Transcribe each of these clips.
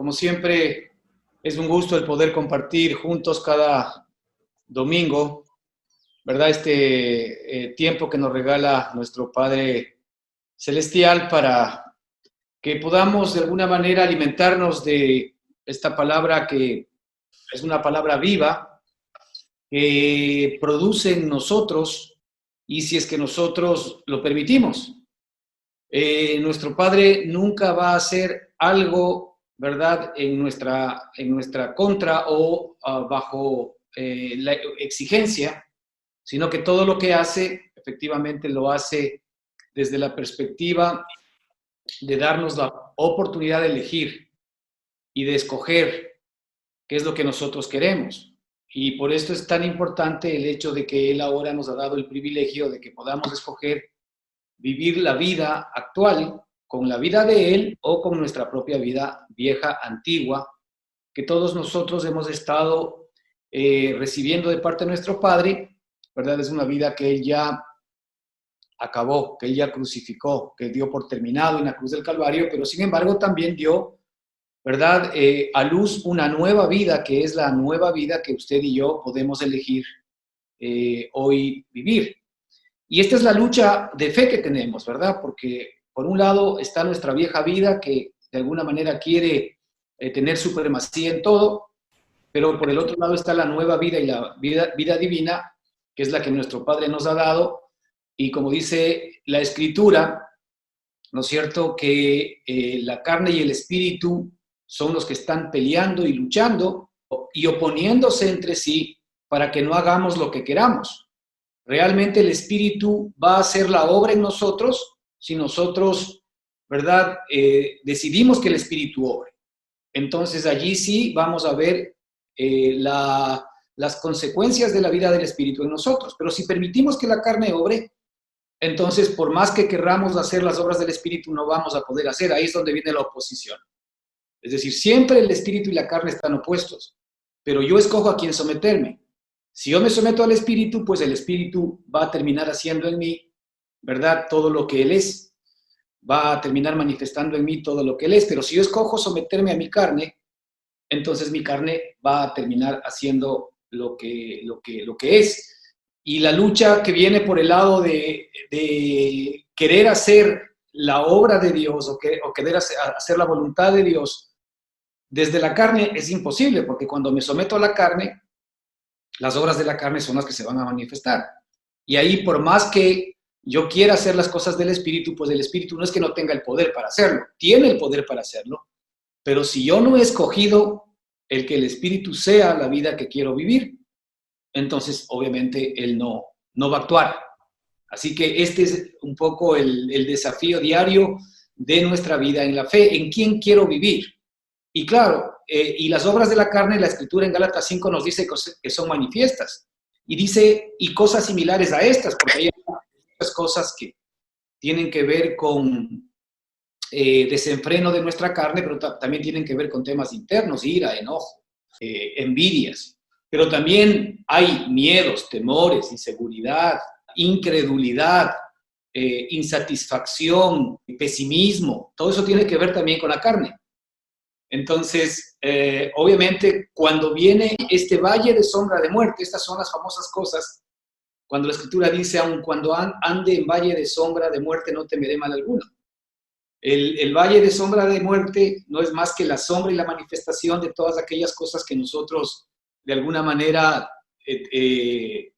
Como siempre, es un gusto el poder compartir juntos cada domingo, ¿verdad? Este tiempo que nos regala nuestro Padre Celestial para que podamos de alguna manera alimentarnos de esta palabra que es una palabra viva, que produce en nosotros, y si es que nosotros lo permitimos. Nuestro Padre nunca va a hacer algo, ¿verdad?, en nuestra contra o bajo la exigencia, sino que todo lo que hace, efectivamente lo hace desde la perspectiva de darnos la oportunidad de elegir y de escoger qué es lo que nosotros queremos. Y por esto es tan importante el hecho de que Él ahora nos ha dado el privilegio de que podamos escoger vivir la vida actual con la vida de Él o con nuestra propia vida vieja, antigua, que todos nosotros hemos estado recibiendo de parte de nuestro Padre, ¿verdad? Es una vida que Él ya acabó, que Él ya crucificó, que dio por terminado en la cruz del Calvario, pero sin embargo también dio, ¿verdad?, a luz una nueva vida, que es la nueva vida que usted y yo podemos elegir hoy vivir. Y esta es la lucha de fe que tenemos, ¿verdad? Porque por un lado está nuestra vieja vida que de alguna manera quiere tener supremacía en todo, pero por el otro lado está la nueva vida y la vida divina, que es la que nuestro Padre nos ha dado. Y como dice la Escritura, ¿no es cierto?, que la carne y el espíritu son los que están peleando y luchando y oponiéndose entre sí para que no hagamos lo que queramos. Realmente el Espíritu va a hacer la obra en nosotros si nosotros, ¿verdad?, decidimos que el Espíritu obre. Entonces allí sí vamos a ver las consecuencias de la vida del Espíritu en nosotros. Pero si permitimos que la carne obre, entonces por más que querramos hacer las obras del Espíritu, no vamos a poder hacer. Ahí es donde viene la oposición. Es decir, siempre el Espíritu y la carne están opuestos, pero yo escojo a quién someterme. Si yo me someto al Espíritu, pues el Espíritu va a terminar haciendo en mí, ¿verdad?, todo lo que Él es. Va a terminar manifestando en mí todo lo que Él es. Pero si yo escojo someterme a mi carne, entonces mi carne va a terminar haciendo lo que es. Y la lucha que viene por el lado de querer hacer la obra de Dios o querer hacer la voluntad de Dios desde la carne es imposible, porque cuando me someto a la carne, las obras de la carne son las que se van a manifestar. Y ahí, por más que yo quiera hacer las cosas del Espíritu, pues el Espíritu no es que no tenga el poder para hacerlo, tiene el poder para hacerlo, pero si yo no he escogido el que el Espíritu sea la vida que quiero vivir, entonces obviamente Él no va a actuar. Así que este es un poco el desafío diario de nuestra vida en la fe, en quién quiero vivir. Y claro, y las obras de la carne, la Escritura en Gálatas 5 nos dice que son manifiestas. Y dice, y cosas similares a estas, porque hay muchas cosas que tienen que ver con desenfreno de nuestra carne, pero también tienen que ver con temas internos, ira, enojo, envidias. Pero también hay miedos, temores, inseguridad, incredulidad, insatisfacción, pesimismo. Todo eso tiene que ver también con la carne. Entonces, obviamente, cuando viene este valle de sombra de muerte, estas son las famosas cosas, cuando la Escritura dice, aun cuando ande en valle de sombra de muerte, no temeré mal alguno. El valle de sombra de muerte no es más que la sombra y la manifestación de todas aquellas cosas que nosotros, de alguna manera,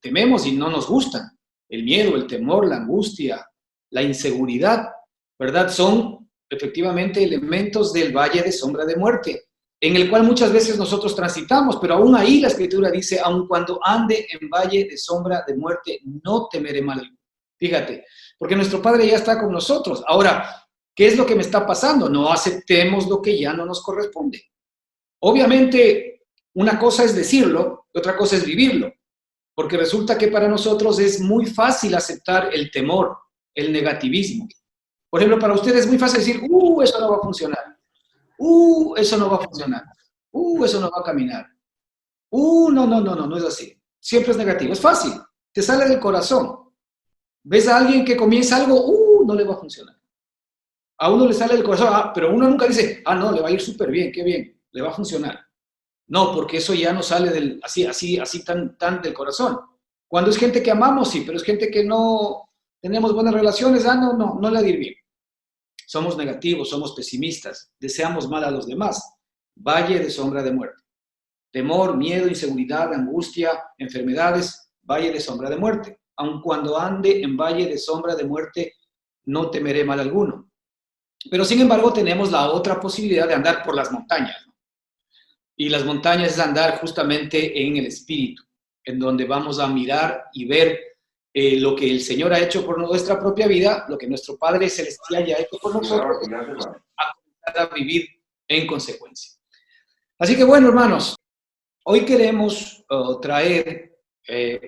tememos y no nos gustan. El miedo, el temor, la angustia, la inseguridad, ¿verdad? Son efectivamente elementos del valle de sombra de muerte, en el cual muchas veces nosotros transitamos, pero aún ahí la Escritura dice, aun cuando ande en valle de sombra de muerte, no temeré mal. Fíjate, porque nuestro Padre ya está con nosotros. Ahora, ¿qué es lo que me está pasando? No aceptemos lo que ya no nos corresponde. Obviamente, una cosa es decirlo, y otra cosa es vivirlo, porque resulta que para nosotros es muy fácil aceptar el temor, el negativismo. Por ejemplo, para ustedes es muy fácil decir, eso no va a funcionar. Eso no va a funcionar. Eso no va a caminar. No es así. Siempre es negativo. Es fácil. Te sale del corazón. Ves a alguien que comienza algo, no le va a funcionar. A uno le sale del corazón, pero uno nunca dice, no, le va a ir súper bien, qué bien, le va a funcionar. No, porque eso ya no sale así tan del corazón. Cuando es gente que amamos, sí, pero es gente que no tenemos buenas relaciones, no le va a ir bien. Somos negativos, somos pesimistas, deseamos mal a los demás. Valle de sombra de muerte. Temor, miedo, inseguridad, angustia, enfermedades, valle de sombra de muerte. Aun cuando ande en valle de sombra de muerte, no temeré mal alguno. Pero sin embargo tenemos la otra posibilidad de andar por las montañas, ¿no? Y las montañas es andar justamente en el Espíritu, en donde vamos a mirar y ver lo que el Señor ha hecho por nuestra propia vida, lo que nuestro Padre Celestial ya ha hecho por nosotros, a comenzar a vivir en consecuencia. Así que bueno, hermanos, hoy queremos traer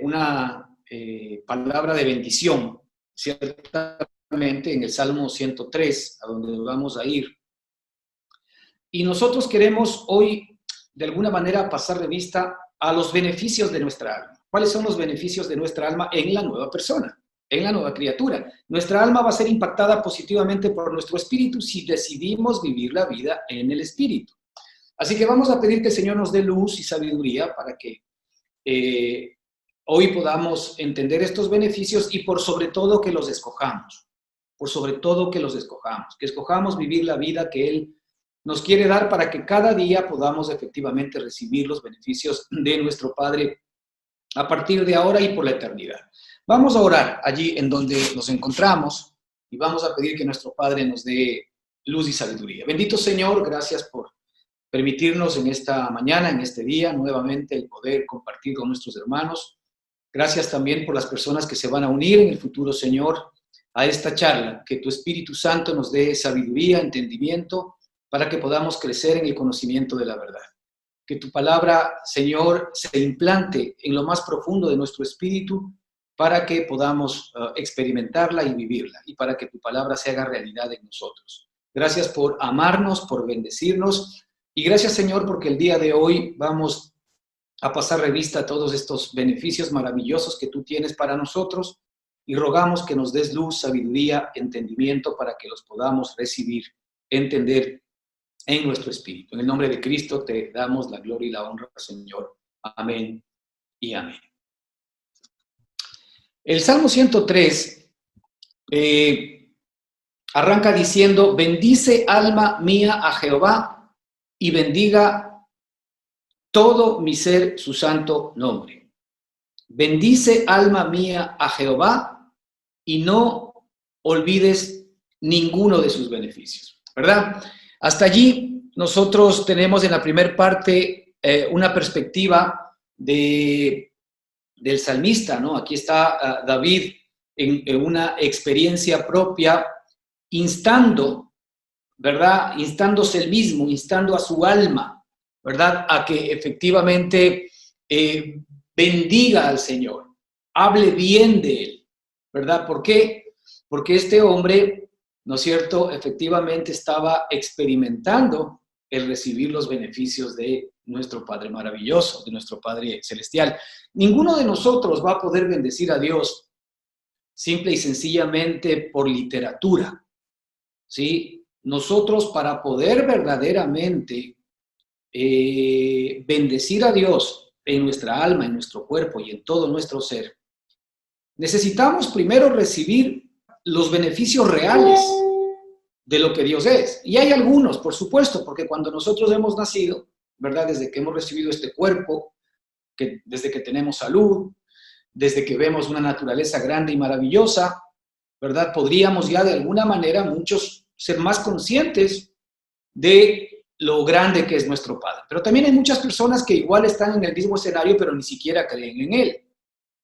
una palabra de bendición, ciertamente en el Salmo 103, a donde nos vamos a ir. Y nosotros queremos hoy, de alguna manera, pasar revista a los beneficios de nuestra alma. ¿Cuáles son los beneficios de nuestra alma en la nueva persona, en la nueva criatura? Nuestra alma va a ser impactada positivamente por nuestro espíritu si decidimos vivir la vida en el espíritu. Así que vamos a pedir que el Señor nos dé luz y sabiduría para que hoy podamos entender estos beneficios y por sobre todo que los escojamos. Por sobre todo que los escojamos. Que escojamos vivir la vida que Él nos quiere dar para que cada día podamos efectivamente recibir los beneficios de nuestro Padre a partir de ahora y por la eternidad. Vamos a orar allí en donde nos encontramos y vamos a pedir que nuestro Padre nos dé luz y sabiduría. Bendito Señor, gracias por permitirnos en esta mañana, en este día, nuevamente el poder compartir con nuestros hermanos. Gracias también por las personas que se van a unir en el futuro, Señor, a esta charla. Que tu Espíritu Santo nos dé sabiduría, entendimiento, para que podamos crecer en el conocimiento de la verdad. Que tu palabra, Señor, se implante en lo más profundo de nuestro espíritu para que podamos experimentarla y vivirla, y para que tu palabra se haga realidad en nosotros. Gracias por amarnos, por bendecirnos, y gracias, Señor, porque el día de hoy vamos a pasar revista a todos estos beneficios maravillosos que tú tienes para nosotros, y rogamos que nos des luz, sabiduría, entendimiento para que los podamos recibir, entender en nuestro espíritu. En el nombre de Cristo te damos la gloria y la honra, Señor. Amén y amén. El Salmo 103 arranca diciendo: bendice alma mía a Jehová y bendiga todo mi ser su santo nombre. Bendice alma mía a Jehová y no olvides ninguno de sus beneficios, ¿verdad? Hasta allí nosotros tenemos en la primera parte una perspectiva del salmista, ¿no? Aquí está David en una experiencia propia, instando, ¿verdad? Instándose él mismo, instando a su alma, ¿verdad? A que efectivamente bendiga al Señor, hable bien de él, ¿verdad? ¿Por qué? Porque este hombre, ¿no es cierto?, efectivamente estaba experimentando el recibir los beneficios de nuestro Padre maravilloso, de nuestro Padre celestial. Ninguno de nosotros va a poder bendecir a Dios simple y sencillamente por literatura, ¿sí? Nosotros, para poder verdaderamente bendecir a Dios en nuestra alma, en nuestro cuerpo y en todo nuestro ser, necesitamos primero recibir los beneficios reales de lo que Dios es. Y hay algunos, por supuesto, porque cuando nosotros hemos nacido, ¿verdad? Desde que hemos recibido este cuerpo, desde que tenemos salud, desde que vemos una naturaleza grande y maravillosa, ¿verdad? Podríamos ya de alguna manera muchos ser más conscientes de lo grande que es nuestro Padre. Pero también hay muchas personas que igual están en el mismo escenario, pero ni siquiera creen en Él.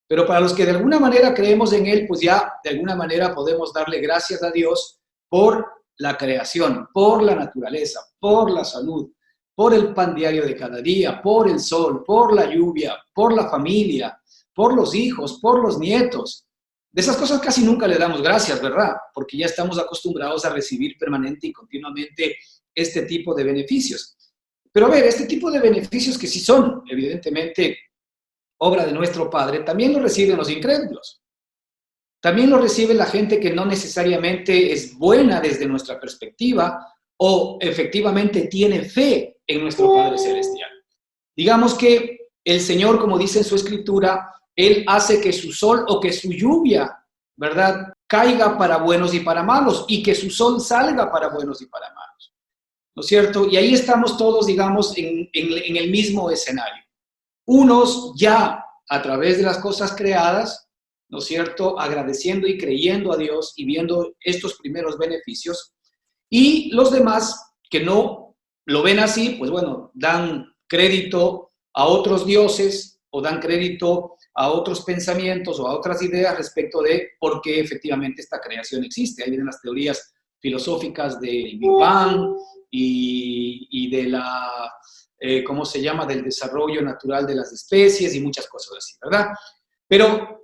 Pero para los que de alguna manera creemos en Él, pues ya de alguna manera podemos darle gracias a Dios por la creación, por la naturaleza, por la salud, por el pan diario de cada día, por el sol, por la lluvia, por la familia, por los hijos, por los nietos. De esas cosas casi nunca le damos gracias, ¿verdad? Porque ya estamos acostumbrados a recibir permanente y continuamente este tipo de beneficios. Pero a ver, este tipo de beneficios que sí son, evidentemente, obra de nuestro Padre, también lo reciben los incrédulos. También lo recibe la gente que no necesariamente es buena desde nuestra perspectiva o efectivamente tiene fe en nuestro Padre Celestial. Digamos que el Señor, como dice en su Escritura, Él hace que su sol o que su lluvia, ¿verdad?, caiga para buenos y para malos, y que su sol salga para buenos y para malos, ¿no es cierto? Y ahí estamos todos, digamos, en el mismo escenario. Unos ya a través de las cosas creadas, ¿no es cierto?, agradeciendo y creyendo a Dios y viendo estos primeros beneficios, y los demás que no lo ven así, pues bueno, dan crédito a otros dioses o dan crédito a otros pensamientos o a otras ideas respecto de por qué efectivamente esta creación existe. Ahí vienen las teorías filosóficas del Big Bang y de la, ¿cómo se llama?, del desarrollo natural de las especies y muchas cosas así, ¿verdad? Pero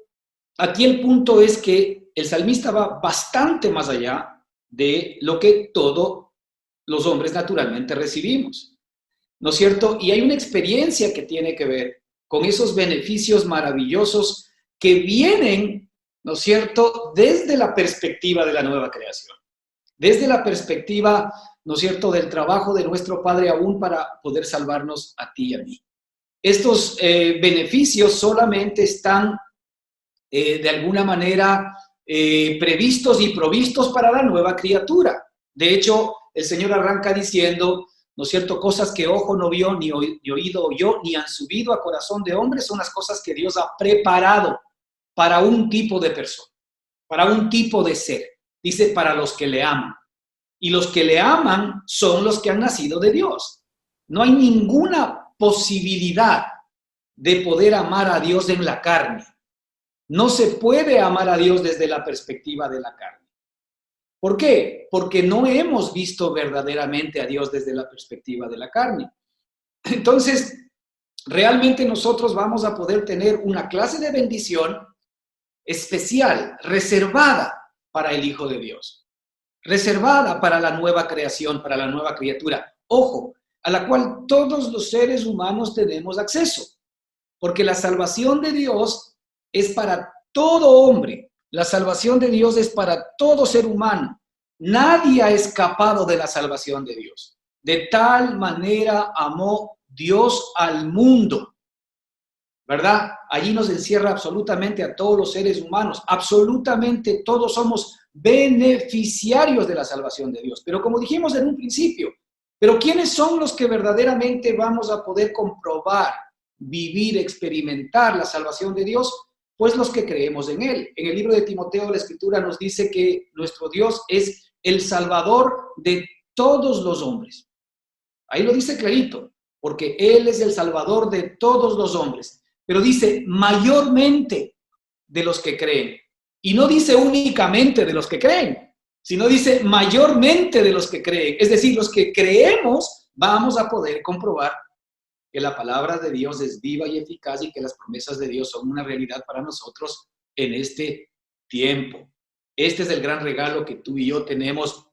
aquí el punto es que el salmista va bastante más allá de lo que todos los hombres naturalmente recibimos, ¿no es cierto? Y hay una experiencia que tiene que ver con esos beneficios maravillosos que vienen, ¿no es cierto?, desde la perspectiva de la nueva creación, desde la perspectiva, ¿no es cierto?, del trabajo de nuestro Padre aún para poder salvarnos a ti y a mí. Estos beneficios solamente están de alguna manera previstos y provistos para la nueva criatura. De hecho, el Señor arranca diciendo, ¿no es cierto?, cosas que ojo no vio, ni oído oyó, ni han subido a corazón de hombre, son las cosas que Dios ha preparado para un tipo de persona, para un tipo de ser. Dice, para los que le aman. Y los que le aman son los que han nacido de Dios. No hay ninguna posibilidad de poder amar a Dios en la carne. No se puede amar a Dios desde la perspectiva de la carne. ¿Por qué? Porque no hemos visto verdaderamente a Dios desde la perspectiva de la carne. Entonces, realmente nosotros vamos a poder tener una clase de bendición especial, reservada para el Hijo de Dios, reservada para la nueva creación, para la nueva criatura. Ojo, a la cual todos los seres humanos tenemos acceso, porque la salvación de Dios es para todo hombre, la salvación de Dios es para todo ser humano. Nadie ha escapado de la salvación de Dios. De tal manera amó Dios al mundo, ¿verdad? Allí nos encierra absolutamente a todos los seres humanos. Absolutamente todos somos beneficiarios de la salvación de Dios. Pero como dijimos en un principio, ¿pero quiénes son los que verdaderamente vamos a poder comprobar, vivir, experimentar la salvación de Dios? Pues los que creemos en Él. En el libro de Timoteo, la Escritura nos dice que nuestro Dios es el Salvador de todos los hombres. Ahí lo dice clarito, porque Él es el Salvador de todos los hombres. Pero dice mayormente de los que creen. Y no dice únicamente de los que creen, sino dice mayormente de los que creen. Es decir, los que creemos vamos a poder comprobar que la palabra de Dios es viva y eficaz y que las promesas de Dios son una realidad para nosotros en este tiempo. Este es el gran regalo que tú y yo tenemos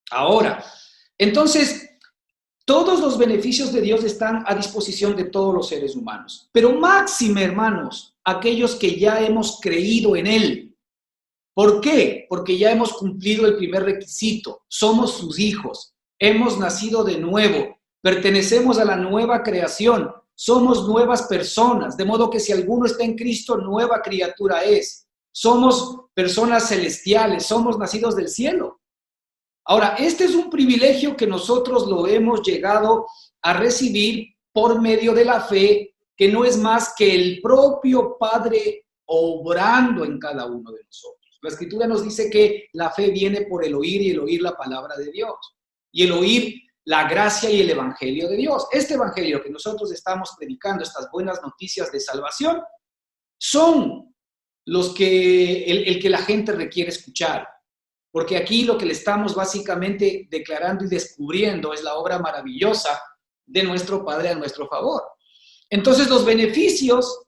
ahora. Entonces, todos los beneficios de Dios están a disposición de todos los seres humanos, pero máxime, hermanos, aquellos que ya hemos creído en Él. ¿Por qué? Porque ya hemos cumplido el primer requisito, somos sus hijos, hemos nacido de nuevo, pertenecemos a la nueva creación, somos nuevas personas, de modo que si alguno está en Cristo, nueva criatura es. Somos personas celestiales, somos nacidos del cielo. Ahora, este es un privilegio que nosotros lo hemos llegado a recibir por medio de la fe, que no es más que el propio Padre obrando en cada uno de nosotros. La Escritura nos dice que la fe viene por el oír y el oír la palabra de Dios. Y el oír la gracia y el evangelio de Dios. Este evangelio que nosotros estamos predicando, estas buenas noticias de salvación, son los que, el que la gente requiere escuchar. Porque aquí lo que le estamos básicamente declarando y descubriendo es la obra maravillosa de nuestro Padre a nuestro favor. Entonces los beneficios,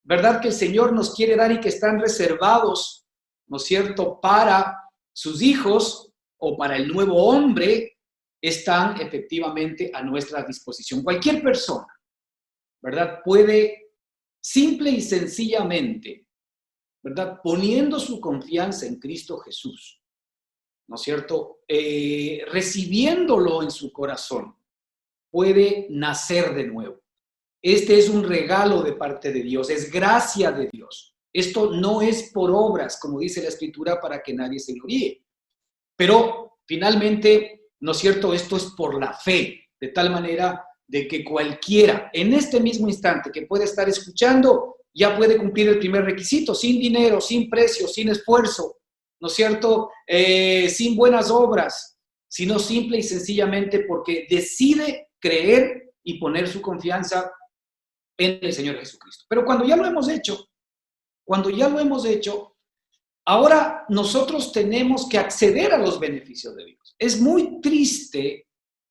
¿verdad?, que el Señor nos quiere dar y que están reservados, ¿no es cierto?, para sus hijos o para el nuevo hombre, están efectivamente a nuestra disposición. Cualquier persona, ¿verdad?, puede simple y sencillamente ¿verdad? Poniendo su confianza en Cristo Jesús, ¿no es cierto? Recibiéndolo en su corazón, puede nacer de nuevo. Este es un regalo de parte de Dios, es gracia de Dios. Esto no es por obras, como dice la Escritura, para que nadie se gloríe. Pero finalmente, ¿no es cierto? Esto es por la fe, de tal manera de que cualquiera, en este mismo instante, que pueda estar escuchando, ya puede cumplir el primer requisito, sin dinero, sin precio, sin esfuerzo, ¿no es cierto? Sin buenas obras, sino simple y sencillamente porque decide creer y poner su confianza en el Señor Jesucristo. Pero cuando ya lo hemos hecho, ahora nosotros tenemos que acceder a los beneficios de Dios. Es muy triste,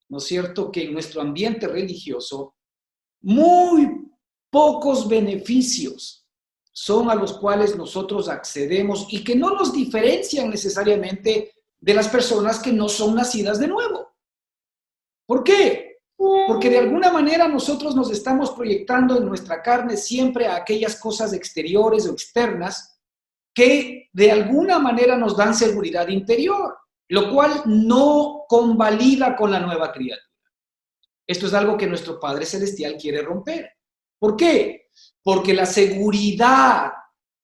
¿no es cierto?, que en nuestro ambiente religioso muy pocos beneficios son a los cuales nosotros accedemos y que no nos diferencian necesariamente de las personas que no son nacidas de nuevo. ¿Por qué? Porque de alguna manera nosotros nos estamos proyectando en nuestra carne siempre a aquellas cosas exteriores o externas que de alguna manera nos dan seguridad interior, lo cual no convalida con la nueva criatura. Esto es algo que nuestro Padre Celestial quiere romper. ¿Por qué? Porque la seguridad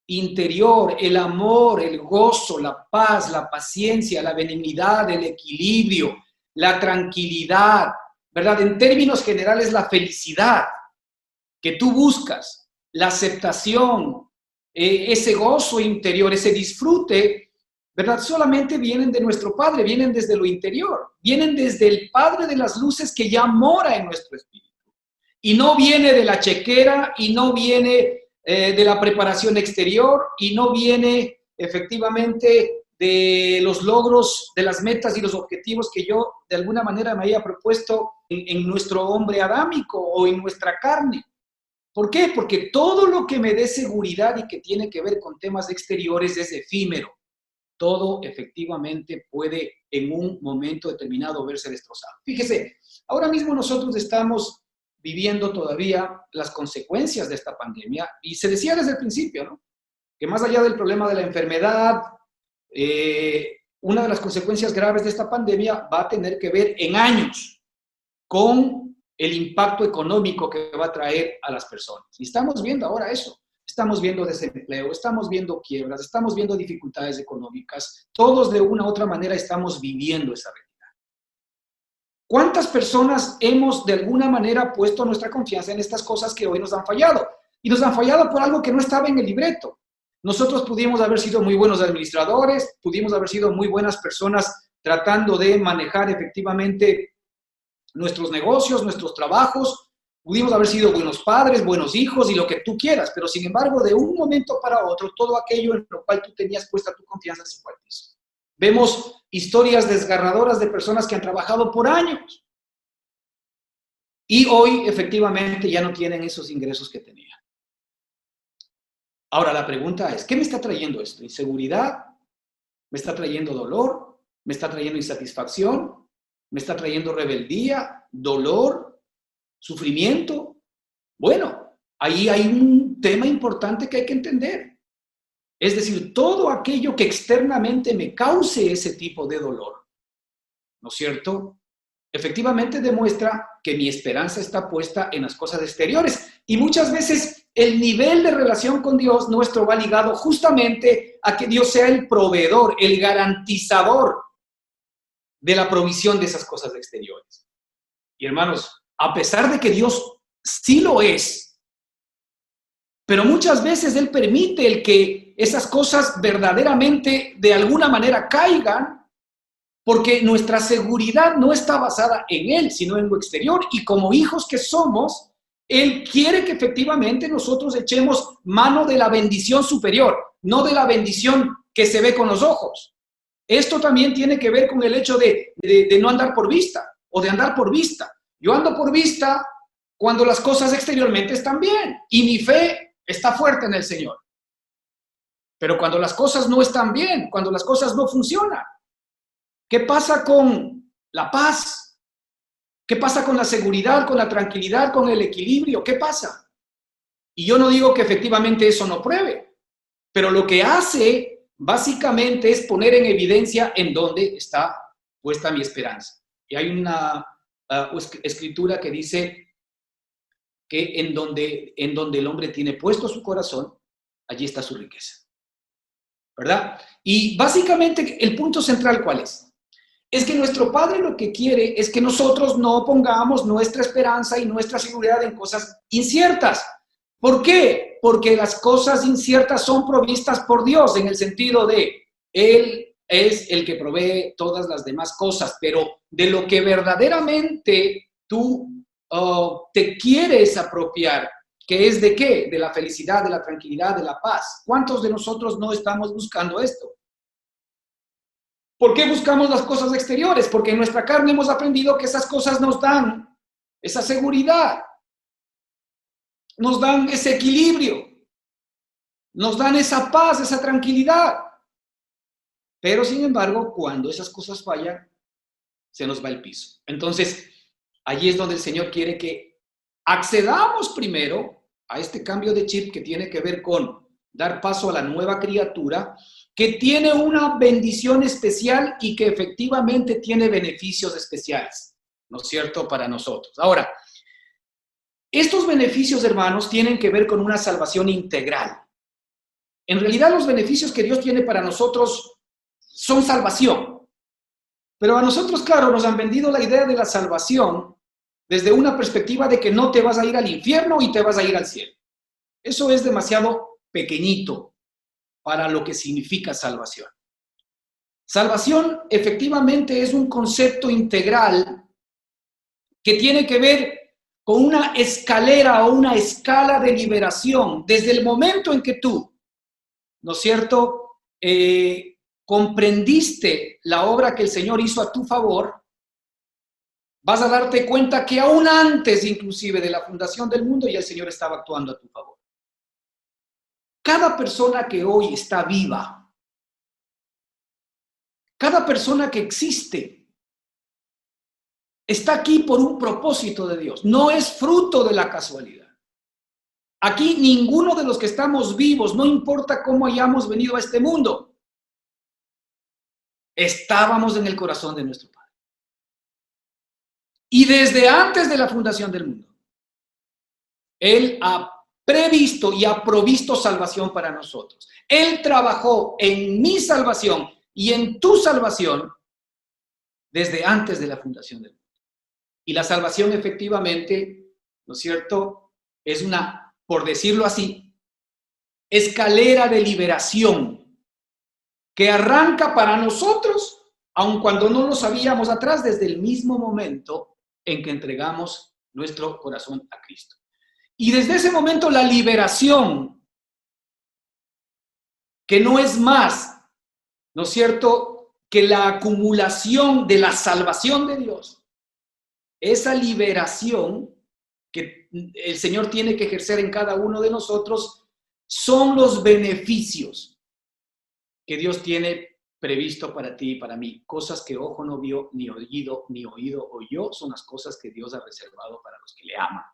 interior, el amor, el gozo, la paz, la paciencia, la benignidad, el equilibrio, la tranquilidad, ¿verdad? En términos generales, la felicidad que tú buscas, la aceptación, ese gozo interior, ese disfrute, ¿verdad? Solamente vienen de nuestro Padre, vienen desde lo interior, vienen desde el Padre de las luces que ya mora en nuestro espíritu. Y no viene de la chequera, y no viene de la preparación exterior, y no viene efectivamente de los logros, de las metas y los objetivos que yo de alguna manera me haya propuesto en nuestro hombre adámico o en nuestra carne. ¿Por qué? Porque todo lo que me dé seguridad y que tiene que ver con temas exteriores es efímero. Todo efectivamente puede en un momento determinado verse destrozado. Fíjese, ahora mismo nosotros estamos viviendo todavía las consecuencias de esta pandemia y se decía desde el principio, ¿no?, que más allá del problema de la enfermedad, una de las consecuencias graves de esta pandemia va a tener que ver en años con el impacto económico que va a traer a las personas. Y estamos viendo ahora eso. Estamos viendo desempleo, estamos viendo quiebras, estamos viendo dificultades económicas. Todos de una u otra manera estamos viviendo esa realidad. ¿Cuántas personas hemos de alguna manera puesto nuestra confianza en estas cosas que hoy nos han fallado? Y nos han fallado por algo que no estaba en el libreto. Nosotros pudimos haber sido muy buenos administradores, pudimos haber sido muy buenas personas tratando de manejar efectivamente nuestros negocios, nuestros trabajos, pudimos haber sido buenos padres, buenos hijos y lo que tú quieras, pero sin embargo, de un momento para otro, todo aquello en lo cual tú tenías puesta tu confianza se fue al piso. Vemos historias desgarradoras de personas que han trabajado por años y hoy efectivamente ya no tienen esos ingresos que tenían. Ahora la pregunta es, ¿qué me está trayendo esto? ¿Inseguridad? ¿Me está trayendo dolor? ¿Me está trayendo insatisfacción? ¿Me está trayendo rebeldía, dolor, sufrimiento? Bueno, ahí hay un tema importante que hay que entender. Es decir, todo aquello que externamente me cause ese tipo de dolor, ¿no es cierto?, efectivamente demuestra que mi esperanza está puesta en las cosas exteriores. Y muchas veces el nivel de relación con Dios nuestro va ligado justamente a que Dios sea el proveedor, el garantizador de la provisión de esas cosas exteriores. Y hermanos, a pesar de que Dios sí lo es, pero muchas veces Él permite el que esas cosas verdaderamente de alguna manera caigan, porque nuestra seguridad no está basada en Él, sino en lo exterior. Y como hijos que somos, Él quiere que efectivamente nosotros echemos mano de la bendición superior, no de la bendición que se ve con los ojos. Esto también tiene que ver con el hecho de no andar por vista o de andar por vista. Yo ando por vista cuando las cosas exteriormente están bien y mi fe está fuerte en el Señor. Pero cuando las cosas no están bien, cuando las cosas no funcionan, ¿qué pasa con la paz? ¿Qué pasa con la seguridad, con la tranquilidad, con el equilibrio? ¿Qué pasa? Y yo no digo que efectivamente eso no pruebe. Pero lo que hace básicamente es poner en evidencia en dónde está puesta mi esperanza. Y hay una escritura que dice que en donde el hombre tiene puesto su corazón, allí está su riqueza. ¿Verdad? Y básicamente el punto central, ¿cuál es? Es que nuestro Padre lo que quiere es que nosotros no pongamos nuestra esperanza y nuestra seguridad en cosas inciertas. ¿Por qué? Porque las cosas inciertas son provistas por Dios, en el sentido de Él es el que provee todas las demás cosas, pero de lo que verdaderamente tú te quieres apropiar, ¿que es de qué? De la felicidad, de la tranquilidad, de la paz. ¿Cuántos de nosotros no estamos buscando esto? ¿Por qué buscamos las cosas exteriores? Porque en nuestra carne hemos aprendido que esas cosas nos dan esa seguridad, nos dan ese equilibrio, nos dan esa paz, esa tranquilidad. Pero sin embargo, cuando esas cosas fallan, se nos va el piso. Entonces, allí es donde el Señor quiere que accedamos primero a este cambio de chip que tiene que ver con dar paso a la nueva criatura, que tiene una bendición especial y que efectivamente tiene beneficios especiales, ¿no es cierto?, para nosotros. Ahora, estos beneficios, hermanos, tienen que ver con una salvación integral. En realidad, los beneficios que Dios tiene para nosotros son salvación. Pero a nosotros, claro, nos han vendido la idea de la salvación desde una perspectiva de que no te vas a ir al infierno y te vas a ir al cielo. Eso es demasiado pequeñito para lo que significa salvación. Salvación efectivamente es un concepto integral que tiene que ver con una escalera o una escala de liberación desde el momento en que tú, ¿no es cierto?, comprendiste la obra que el Señor hizo a tu favor, vas a darte cuenta que aún antes inclusive de la fundación del mundo ya el Señor estaba actuando a tu favor. Cada persona que hoy está viva, cada persona que existe, está aquí por un propósito de Dios. No es fruto de la casualidad. Aquí ninguno de los que estamos vivos, no importa cómo hayamos venido a este mundo, estábamos en el corazón de nuestro Padre. Y desde antes de la fundación del mundo, Él ha previsto y ha provisto salvación para nosotros. Él trabajó en mi salvación y en tu salvación desde antes de la fundación del mundo. Y la salvación efectivamente, ¿no es cierto?, es una, por decirlo así, escalera de liberación que arranca para nosotros, aun cuando no lo sabíamos atrás, desde el mismo momento en que entregamos nuestro corazón a Cristo. Y desde ese momento la liberación, que no es más, ¿no es cierto?, que la acumulación de la salvación de Dios, esa liberación que el Señor tiene que ejercer en cada uno de nosotros, son los beneficios que Dios tiene previsto para ti y para mí. Cosas que ojo no vio, ni oído oyó, son las cosas que Dios ha reservado para los que le aman.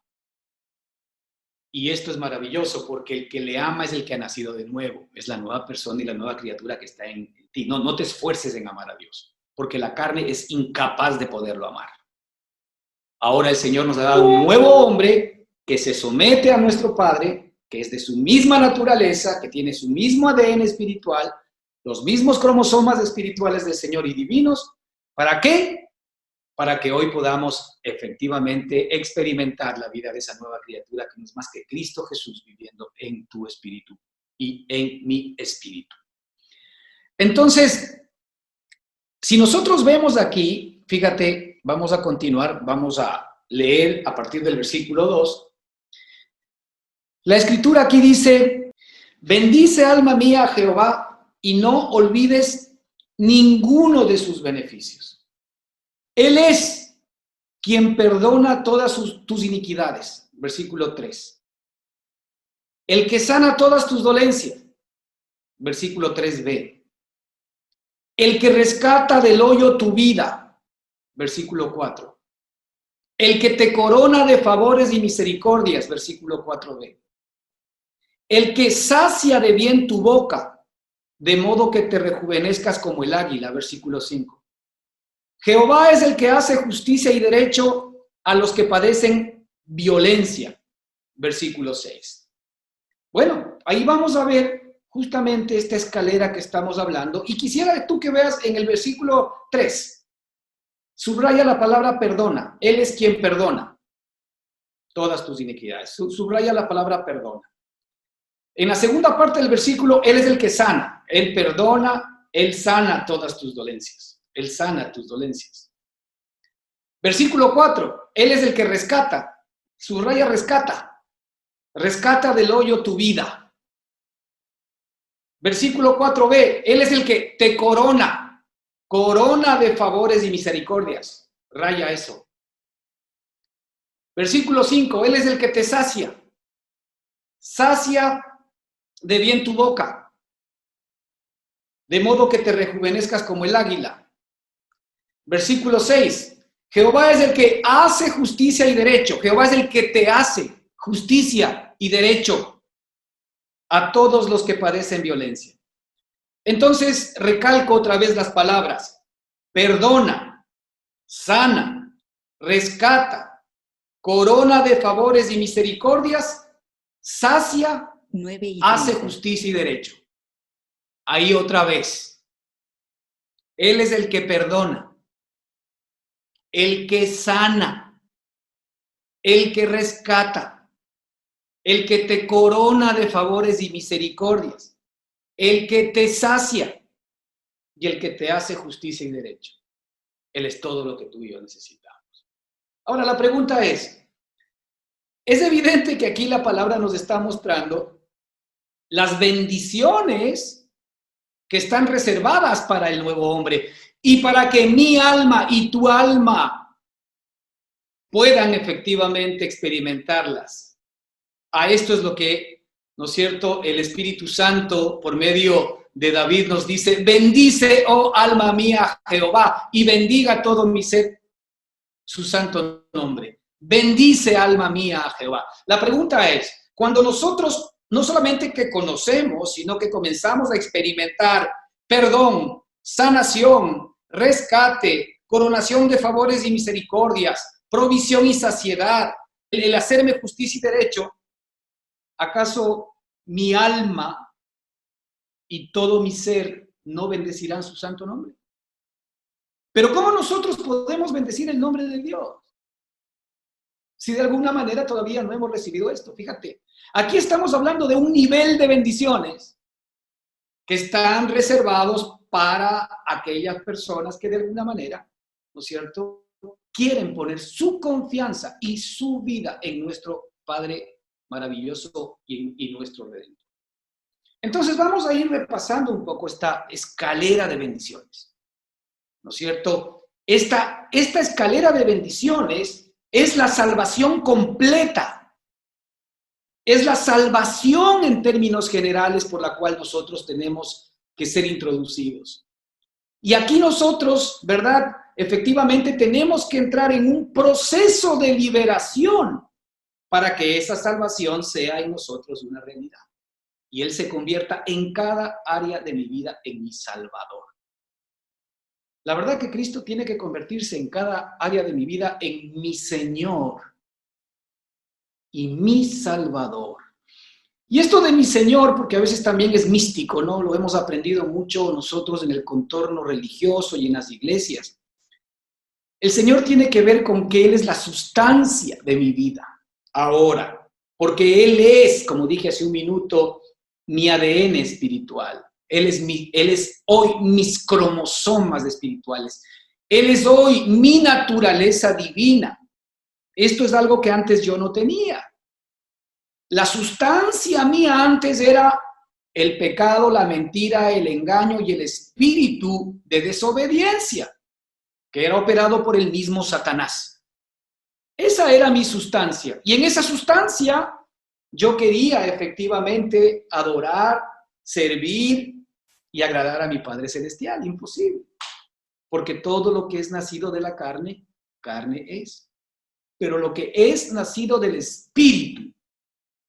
Y esto es maravilloso porque el que le ama es el que ha nacido de nuevo, es la nueva persona y la nueva criatura que está en ti. No te esfuerces en amar a Dios, porque la carne es incapaz de poderlo amar. Ahora el Señor nos ha dado un nuevo hombre que se somete a nuestro Padre, que es de su misma naturaleza, que tiene su mismo ADN espiritual, los mismos cromosomas espirituales del Señor y divinos. ¿Para qué? Para que hoy podamos efectivamente experimentar la vida de esa nueva criatura que no es más que Cristo Jesús viviendo en tu espíritu y en mi espíritu. Entonces, si nosotros vemos aquí, fíjate, vamos a continuar, vamos a leer a partir del versículo 2. La escritura aquí dice: bendice alma mía a Jehová y no olvides ninguno de sus beneficios. Él es quien perdona todas tus iniquidades. Versículo 3. El que sana todas tus dolencias. Versículo 3b. El que rescata del hoyo tu vida. Versículo 4. El que te corona de favores y misericordias. Versículo 4b. el que sacia de bien tu boca, de modo que te rejuvenezcas como el águila, versículo 5. Jehová es el que hace justicia y derecho a los que padecen violencia, versículo 6. Bueno, ahí vamos a ver justamente esta escalera que estamos hablando, y quisiera tú que veas en el versículo 3, subraya la palabra perdona. Él es quien perdona todas tus iniquidades. Subraya la palabra perdona. En la segunda parte del versículo, Él es el que sana. Él perdona, Él sana todas tus dolencias. Él sana tus dolencias. Versículo 4, Él es el que rescata. Subraya rescata. Rescata del hoyo tu vida. Versículo 4b, Él es el que te corona. Corona de favores y misericordias. Raya eso. Versículo 5, Él es el que te sacia. Sacia de bien tu boca, de modo que te rejuvenezcas como el águila. Versículo 6, Jehová es el que hace justicia y derecho. Jehová es el que te hace justicia y derecho a todos los que padecen violencia. Entonces, recalco otra vez las palabras: perdona, sana, rescata, corona de favores y misericordias, sacia, hace justicia y derecho. Ahí otra vez. Él es el que perdona, el que sana, el que rescata, el que te corona de favores y misericordias, el que te sacia y el que te hace justicia y derecho. Él es todo lo que tú y yo necesitamos. Ahora, la pregunta es evidente que aquí la palabra nos está mostrando las bendiciones que están reservadas para el nuevo hombre y para que mi alma y tu alma puedan efectivamente experimentarlas. A esto es lo que, ¿no es cierto?, el Espíritu Santo, por medio de David, nos dice: bendice, oh alma mía, Jehová, y bendiga todo mi ser su santo nombre. Bendice, alma mía, a Jehová. La pregunta es, cuando nosotros no solamente que conocemos, sino que comenzamos a experimentar perdón, sanación, rescate, coronación de favores y misericordias, provisión y saciedad, el hacerme justicia y derecho, ¿acaso mi alma y todo mi ser no bendecirán su santo nombre? Pero ¿cómo nosotros podemos bendecir el nombre de Dios si de alguna manera todavía no hemos recibido esto? Fíjate, aquí estamos hablando de un nivel de bendiciones que están reservados para aquellas personas que de alguna manera, ¿no es cierto?, quieren poner su confianza y su vida en nuestro Padre maravilloso y nuestro Redentor. Entonces vamos a ir repasando un poco esta escalera de bendiciones, ¿no es cierto? Esta escalera de bendiciones es la salvación completa. Es la salvación en términos generales por la cual nosotros tenemos que ser introducidos. Y aquí nosotros, ¿verdad?, efectivamente tenemos que entrar en un proceso de liberación para que esa salvación sea en nosotros una realidad. Y Él se convierta en cada área de mi vida en mi Salvador. La verdad que Cristo tiene que convertirse en cada área de mi vida en mi Señor y mi Salvador. Y esto de mi Señor, porque a veces también es místico, ¿no? Lo hemos aprendido mucho nosotros en el contorno religioso y en las iglesias. El Señor tiene que ver con que Él es la sustancia de mi vida ahora, porque Él es, como dije hace un minuto, mi ADN espiritual. Él es hoy mis cromosomas espirituales. Él es hoy mi naturaleza divina. Esto es algo que antes yo no tenía. La sustancia mía antes era el pecado, la mentira, el engaño y el espíritu de desobediencia, que era operado por el mismo Satanás. Esa era mi sustancia. Y en esa sustancia yo quería efectivamente adorar, servir y agradar a mi Padre Celestial. Imposible. Porque todo lo que es nacido de la carne, carne es. Pero lo que es nacido del espíritu,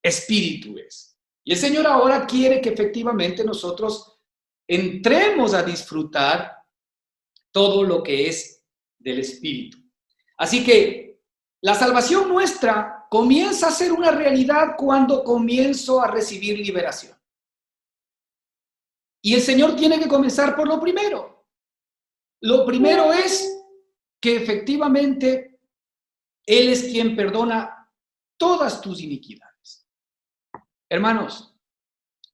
espíritu es. Y el Señor ahora quiere que efectivamente nosotros entremos a disfrutar todo lo que es del Espíritu. Así que la salvación nuestra comienza a ser una realidad cuando comienzo a recibir liberación. Y el Señor tiene que comenzar por lo primero. Lo primero es que efectivamente Él es quien perdona todas tus iniquidades. Hermanos,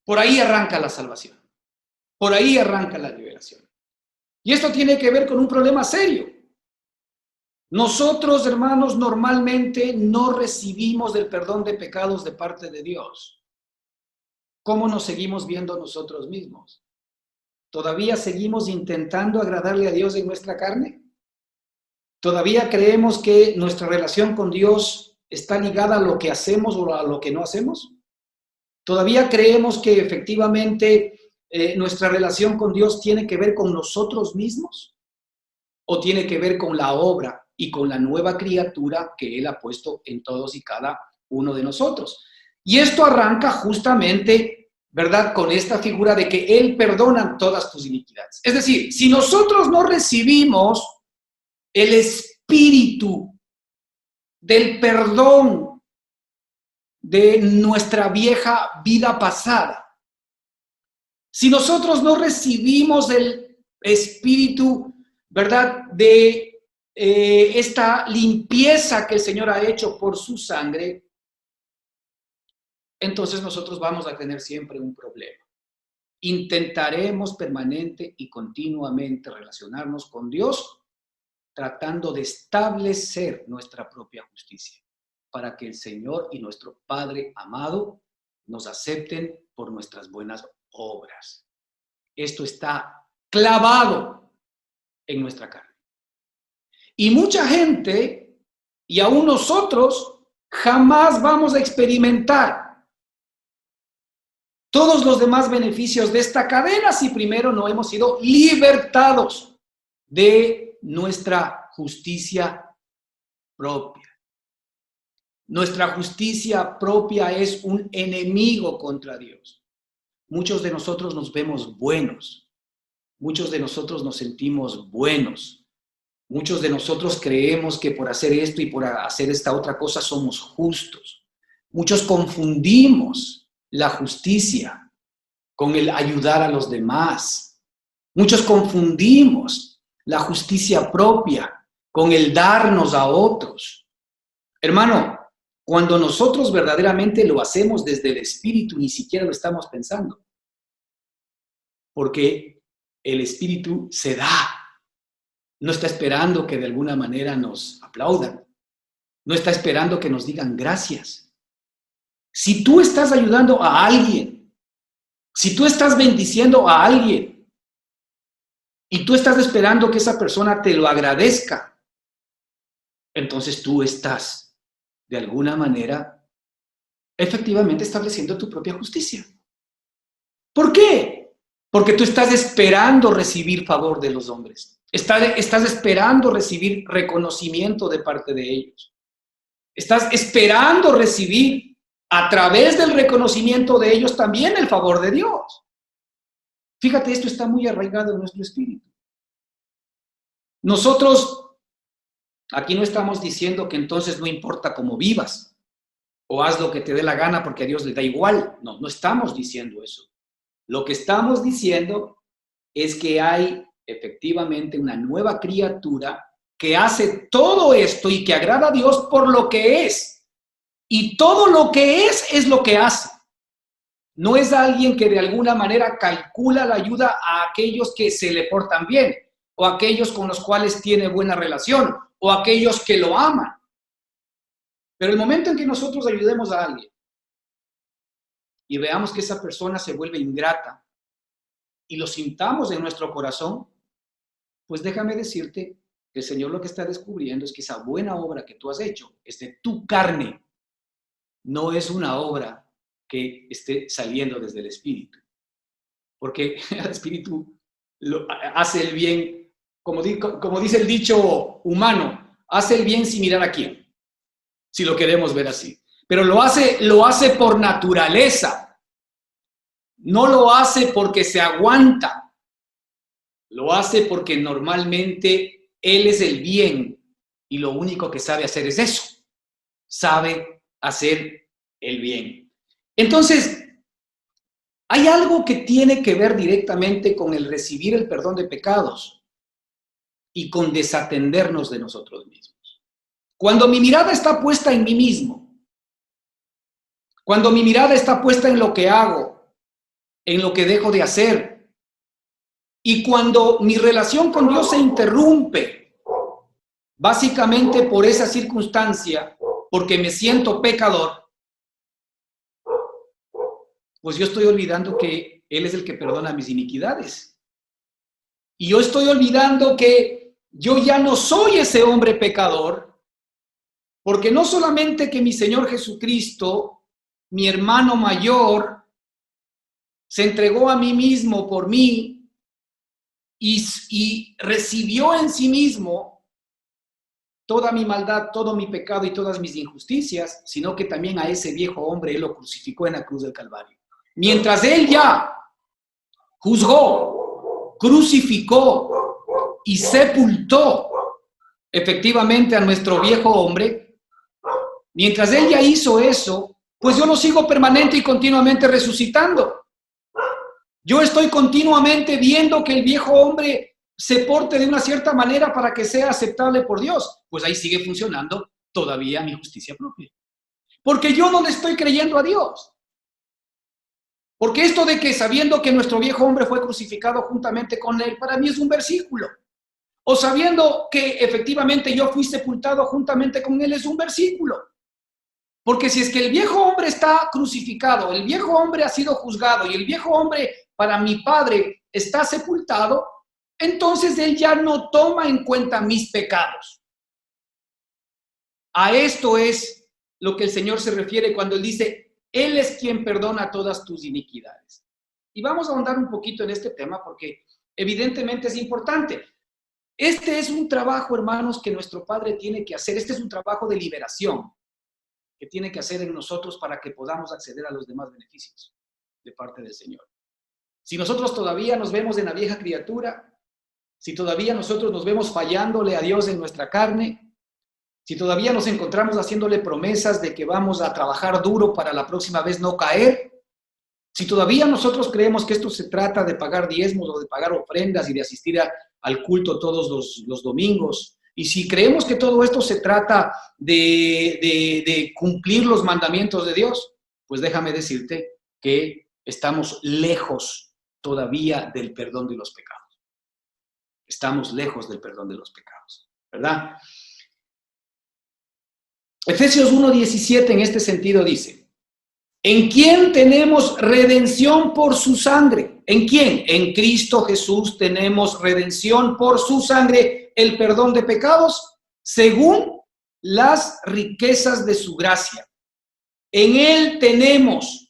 por ahí arranca la salvación. Por ahí arranca la liberación. Y esto tiene que ver con un problema serio. Nosotros, hermanos, normalmente no recibimos el perdón de pecados de parte de Dios. ¿Cómo nos seguimos viendo nosotros mismos? ¿Todavía seguimos intentando agradarle a Dios en nuestra carne? ¿Todavía creemos que nuestra relación con Dios está ligada a lo que hacemos o a lo que no hacemos? ¿Todavía creemos que efectivamente nuestra relación con Dios tiene que ver con nosotros mismos? ¿O tiene que ver con la obra y con la nueva criatura que Él ha puesto en todos y cada uno de nosotros? Y esto arranca justamente, ¿verdad?, con esta figura de que Él perdona todas tus iniquidades. Es decir, si nosotros no recibimos el espíritu del perdón de nuestra vieja vida pasada, si nosotros no recibimos el espíritu, ¿verdad?, de esta limpieza que el Señor ha hecho por su sangre, entonces nosotros vamos a tener siempre un problema. Intentaremos permanente y continuamente relacionarnos con Dios, tratando de establecer nuestra propia justicia, para que el Señor y nuestro Padre amado nos acepten por nuestras buenas obras. Esto está clavado en nuestra carne. Y mucha gente, y aún nosotros, jamás vamos a experimentar todos los demás beneficios de esta cadena si primero no hemos sido libertados de nuestra justicia propia. Nuestra justicia propia es un enemigo contra Dios. Muchos de nosotros nos vemos buenos. Muchos de nosotros nos sentimos buenos. Muchos de nosotros creemos que por hacer esto y por hacer esta otra cosa somos justos. Muchos confundimos la justicia con el ayudar a los demás. Muchos confundimos la justicia propia con el darnos a otros. Hermano, cuando nosotros verdaderamente lo hacemos desde el Espíritu, ni siquiera lo estamos pensando. Porque el Espíritu se da. No está esperando que de alguna manera nos aplaudan. No está esperando que nos digan gracias. Si tú estás ayudando a alguien, si tú estás bendiciendo a alguien y tú estás esperando que esa persona te lo agradezca, entonces tú estás de alguna manera efectivamente estableciendo tu propia justicia. ¿Por qué? Porque tú estás esperando recibir favor de los hombres. Estás esperando recibir reconocimiento de parte de ellos. Estás esperando recibir a través del reconocimiento de ellos también el favor de Dios. Fíjate, esto está muy arraigado en nuestro espíritu. Nosotros aquí no estamos diciendo que entonces no importa cómo vivas o haz lo que te dé la gana porque a Dios le da igual. No, no estamos diciendo eso. Lo que estamos diciendo es que hay efectivamente una nueva criatura que hace todo esto y que agrada a Dios por lo que es. Y todo lo que es lo que hace. No es alguien que de alguna manera calcula la ayuda a aquellos que se le portan bien, o a aquellos con los cuales tiene buena relación, o a aquellos que lo aman. Pero el momento en que nosotros ayudemos a alguien y veamos que esa persona se vuelve ingrata y lo sintamos en nuestro corazón, pues déjame decirte que el Señor lo que está descubriendo es que esa buena obra que tú has hecho es de tu carne, no es una obra que esté saliendo desde el Espíritu. Porque el Espíritu hace el bien, como dice el dicho humano, hace el bien sin mirar a quién, si lo queremos ver así. Pero lo hace por naturaleza. no lo hace porque se aguanta, lo hace porque normalmente Él es el bien y lo único que sabe hacer es eso, sabe hacer el bien. Entonces, hay algo que tiene que ver directamente con el recibir el perdón de pecados y con desatendernos de nosotros mismos. Cuando mi mirada está puesta en mí mismo, cuando mi mirada está puesta en lo que hago, en lo que dejo de hacer, y cuando mi relación con Dios se interrumpe, básicamente por esa circunstancia, porque me siento pecador, pues yo estoy olvidando que Él es el que perdona mis iniquidades. Y yo estoy olvidando que yo ya no soy ese hombre pecador, porque no solamente que mi Señor Jesucristo, mi hermano mayor, se entregó a mí mismo por mí y recibió en sí mismo toda mi maldad, todo mi pecado y todas mis injusticias, sino que también a ese viejo hombre Él lo crucificó en la cruz del Calvario. Mientras Él ya juzgó, crucificó y sepultó efectivamente a nuestro viejo hombre, mientras Él ya hizo eso, pues yo lo sigo permanente y continuamente resucitando. Yo estoy continuamente viendo que el viejo hombre se porte de una cierta manera para que sea aceptable por Dios. Pues ahí sigue funcionando todavía mi justicia propia. Porque yo no le estoy creyendo a Dios. Porque esto de que sabiendo que nuestro viejo hombre fue crucificado juntamente con Él, para mí es un versículo. O sabiendo que efectivamente yo fui sepultado juntamente con Él, es un versículo. Porque si es que el viejo hombre está crucificado, el viejo hombre ha sido juzgado y el viejo hombre para mi Padre está sepultado, entonces Él ya no toma en cuenta mis pecados. A esto es lo que el Señor se refiere cuando Él dice, Él es quien perdona todas tus iniquidades. Y vamos a ahondar un poquito en este tema porque evidentemente es importante. Este es un trabajo, hermanos, que nuestro Padre tiene que hacer. Este es un trabajo de liberación que tiene que hacer en nosotros para que podamos acceder a los demás beneficios de parte del Señor. Si nosotros todavía nos vemos en la vieja criatura, si todavía nosotros nos vemos fallándole a Dios en nuestra carne, si todavía nos encontramos haciéndole promesas de que vamos a trabajar duro para la próxima vez no caer, si todavía nosotros creemos que esto se trata de pagar diezmos o de pagar ofrendas y de asistir al culto todos los domingos, y si creemos que todo esto se trata de cumplir los mandamientos de Dios, pues déjame decirte que estamos lejos todavía del perdón de los pecados. Estamos lejos del perdón de los pecados, ¿verdad? Efesios 1:17 en este sentido dice, ¿en quién tenemos redención por su sangre? ¿En quién? En Cristo Jesús tenemos redención por su sangre, el perdón de pecados, según las riquezas de su gracia. En Él tenemos,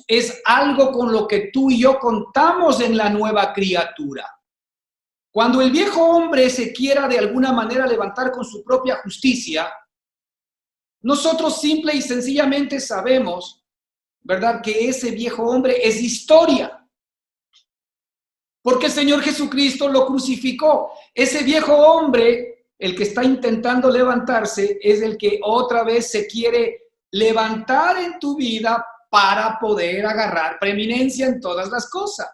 es algo con lo que tú y yo contamos en la nueva criatura. Cuando el viejo hombre se quiera de alguna manera levantar con su propia justicia, nosotros simple y sencillamente sabemos, ¿verdad?, que ese viejo hombre es historia. Porque el Señor Jesucristo lo crucificó. Ese viejo hombre, el que está intentando levantarse, es el que otra vez se quiere levantar en tu vida para poder agarrar preeminencia en todas las cosas.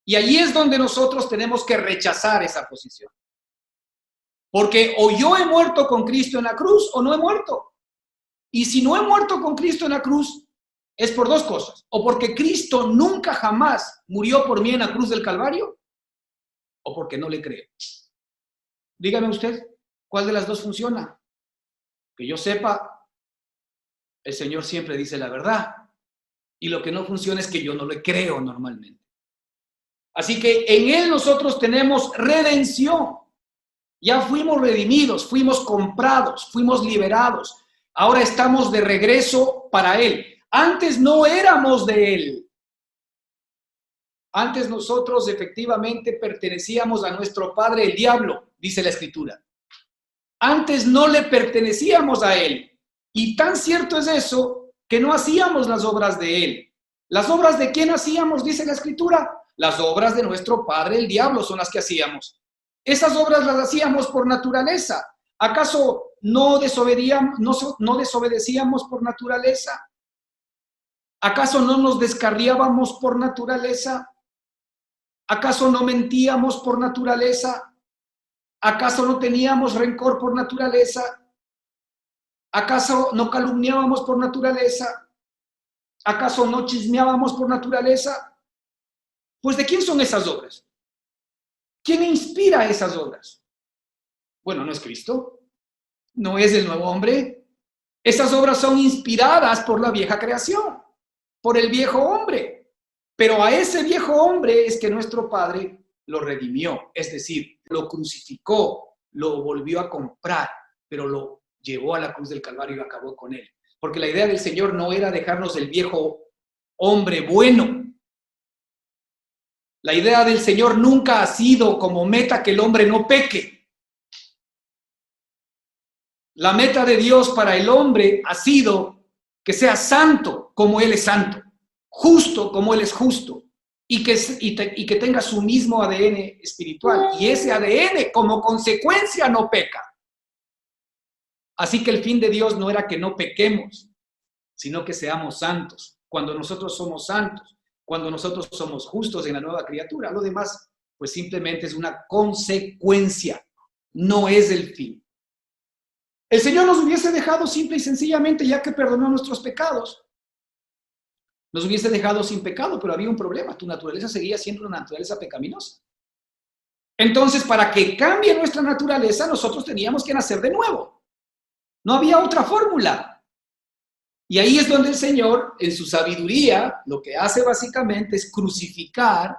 Y allí es donde nosotros tenemos que rechazar esa posición. Porque o yo he muerto con Cristo en la cruz o no he muerto. Y si no he muerto con Cristo en la cruz, es por dos cosas. O porque Cristo nunca jamás murió por mí en la cruz del Calvario, o porque no le creo. Dígame usted, ¿cuál de las dos funciona? Que yo sepa, el Señor siempre dice la verdad. Y lo que no funciona es que yo no le creo normalmente. Así que en Él nosotros tenemos redención. Ya fuimos redimidos, fuimos comprados, fuimos liberados. Ahora estamos de regreso para Él. Antes no éramos de Él. Antes nosotros efectivamente pertenecíamos a nuestro padre el diablo, dice la Escritura. Antes no le pertenecíamos a Él. Y tan cierto es eso que no hacíamos las obras de Él. ¿Las obras de quién hacíamos? Dice la Escritura. Las obras de nuestro padre, el diablo, son las que hacíamos. Esas obras las hacíamos por naturaleza. ¿Acaso no desobedecíamos por naturaleza? ¿Acaso no nos descarriábamos por naturaleza? ¿Acaso no mentíamos por naturaleza? ¿Acaso no teníamos rencor por naturaleza? ¿Acaso no calumniábamos por naturaleza? ¿Acaso no chismeábamos por naturaleza? Pues ¿de quién son esas obras? ¿Quién inspira esas obras? Bueno, no es Cristo, no es el nuevo hombre. Esas obras son inspiradas por la vieja creación, por el viejo hombre. Pero a ese viejo hombre es que nuestro Padre lo redimió, es decir, lo crucificó, lo volvió a comprar, pero lo llevó a la cruz del Calvario y acabó con él. Porque la idea del Señor no era dejarnos el viejo hombre bueno. La idea del Señor nunca ha sido como meta que el hombre no peque. La meta de Dios para el hombre ha sido que sea santo como Él es santo, justo como Él es justo, y que tenga su mismo ADN espiritual. Y ese ADN como consecuencia no peca. Así que el fin de Dios no era que no pequemos, sino que seamos santos. Cuando nosotros somos santos, cuando nosotros somos justos en la nueva criatura, lo demás pues simplemente es una consecuencia, no es el fin. El Señor nos hubiese dejado simple y sencillamente, ya que perdonó nuestros pecados, nos hubiese dejado sin pecado, pero había un problema, tu naturaleza seguía siendo una naturaleza pecaminosa. Entonces, para que cambie nuestra naturaleza, nosotros teníamos que nacer de nuevo. No había otra fórmula. Y ahí es donde el Señor, en su sabiduría, lo que hace básicamente es crucificar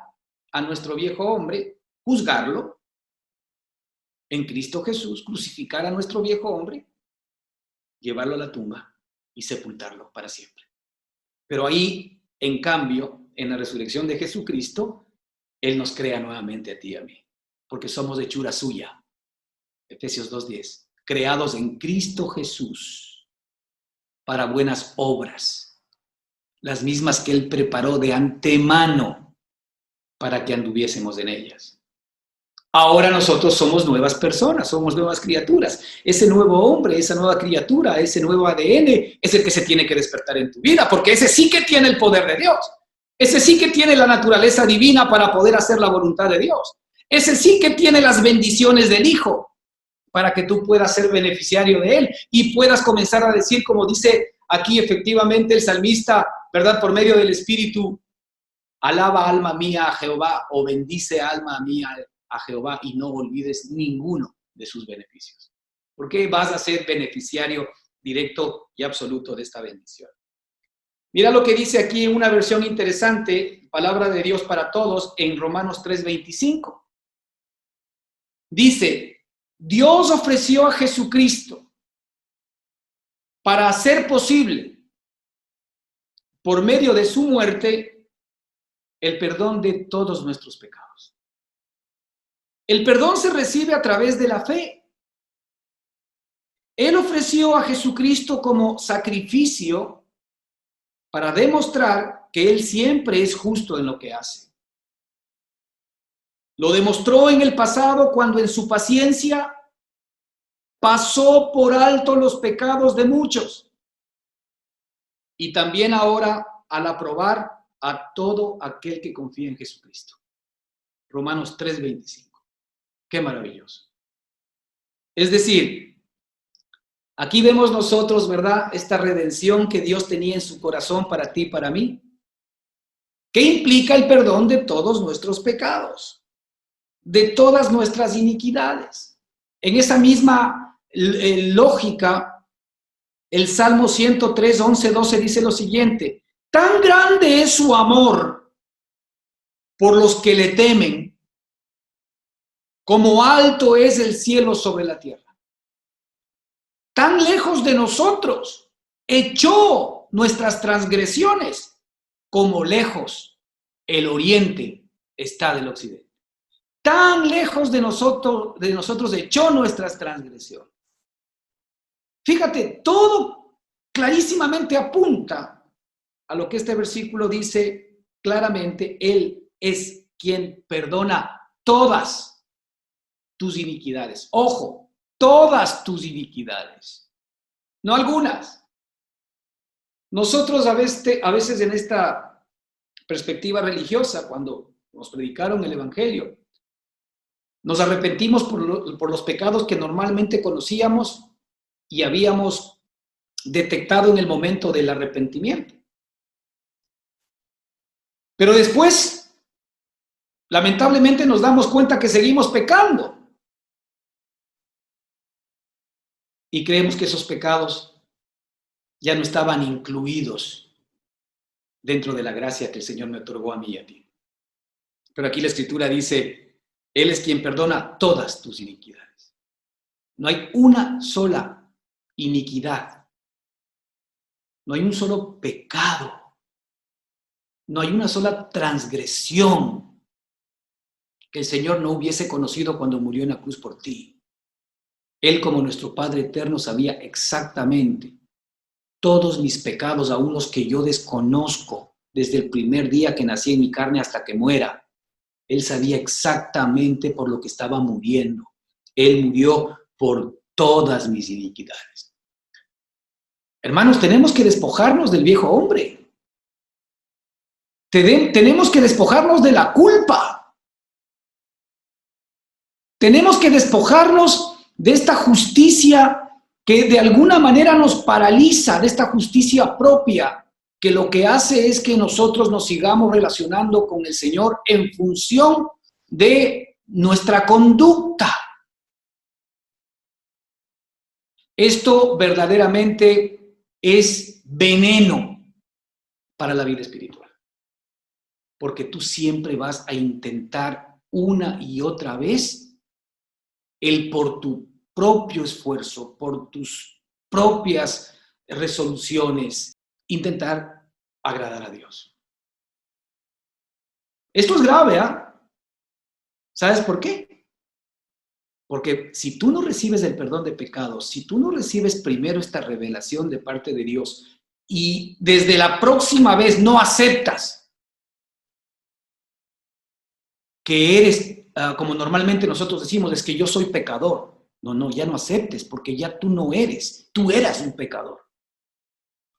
a nuestro viejo hombre, juzgarlo en Cristo Jesús, crucificar a nuestro viejo hombre, llevarlo a la tumba y sepultarlo para siempre. Pero ahí, en cambio, en la resurrección de Jesucristo, Él nos crea nuevamente a ti y a mí, porque somos hechura suya. Efesios 2:10, creados en Cristo Jesús para buenas obras, las mismas que Él preparó de antemano para que anduviésemos en ellas. Ahora nosotros somos nuevas personas, somos nuevas criaturas. Ese nuevo hombre, esa nueva criatura, ese nuevo ADN es el que se tiene que despertar en tu vida, porque ese sí que tiene el poder de Dios. Ese sí que tiene la naturaleza divina para poder hacer la voluntad de Dios. Ese sí que tiene las bendiciones del Hijo para que tú puedas ser beneficiario de Él y puedas comenzar a decir, como dice aquí efectivamente el salmista, ¿verdad? Por medio del Espíritu, alaba alma mía a Jehová, o bendice alma mía a Jehová, y no olvides ninguno de sus beneficios. Porque vas a ser beneficiario directo y absoluto de esta bendición. Mira lo que dice aquí en una versión interesante, palabra de Dios para todos, en Romanos 3:25. Dice, Dios ofreció a Jesucristo para hacer posible, por medio de su muerte, el perdón de todos nuestros pecados. El perdón se recibe a través de la fe. Él ofreció a Jesucristo como sacrificio para demostrar que Él siempre es justo en lo que hace. Lo demostró en el pasado cuando en su paciencia pasó por alto los pecados de muchos. Y también ahora al aprobar a todo aquel que confía en Jesucristo. Romanos 3:25. Qué maravilloso. Es decir, aquí vemos nosotros, ¿verdad? Esta redención que Dios tenía en su corazón para ti y para mí. ¿Qué implica el perdón de todos nuestros pecados? De todas nuestras iniquidades. En esa misma lógica, el Salmo 103, 11, 12 dice lo siguiente: tan grande es su amor por los que le temen, como alto es el cielo sobre la tierra. Tan lejos de nosotros echó nuestras transgresiones, como lejos el oriente está del occidente. Tan lejos de nosotros echó nuestras transgresiones. Fíjate, todo clarísimamente apunta a lo que este versículo dice claramente. Él es quien perdona todas tus iniquidades. Ojo, todas tus iniquidades, no algunas. Nosotros a veces en esta perspectiva religiosa, cuando nos predicaron el Evangelio, nos arrepentimos por los pecados que normalmente conocíamos y habíamos detectado en el momento del arrepentimiento. Pero después, lamentablemente, nos damos cuenta que seguimos pecando. Y creemos que esos pecados ya no estaban incluidos dentro de la gracia que el Señor me otorgó a mí y a ti. Pero aquí la Escritura dice, Él es quien perdona todas tus iniquidades. No hay una sola iniquidad. No hay un solo pecado. No hay una sola transgresión que el Señor no hubiese conocido cuando murió en la cruz por ti. Él, como nuestro Padre eterno, sabía exactamente todos mis pecados, aún los que yo desconozco, desde el primer día que nací en mi carne hasta que muera. Él sabía exactamente por lo que estaba muriendo. Él murió por todas mis iniquidades. Hermanos, tenemos que despojarnos del viejo hombre. Tenemos que despojarnos de la culpa. Tenemos que despojarnos de esta justicia que de alguna manera nos paraliza, de esta justicia propia, que lo que hace es que nosotros nos sigamos relacionando con el Señor en función de nuestra conducta. Esto verdaderamente es veneno para la vida espiritual, porque tú siempre vas a intentar una y otra vez el por tu propio esfuerzo, por tus propias resoluciones, intentar agradar a Dios. Esto es grave, ¿ah? ¿Sabes por qué? Porque si tú no recibes el perdón de pecados, si tú no recibes primero esta revelación de parte de Dios y desde la próxima vez no aceptas que eres, como normalmente nosotros decimos, es que yo soy pecador. No, ya no aceptes, porque ya tú no eres, tú eras un pecador.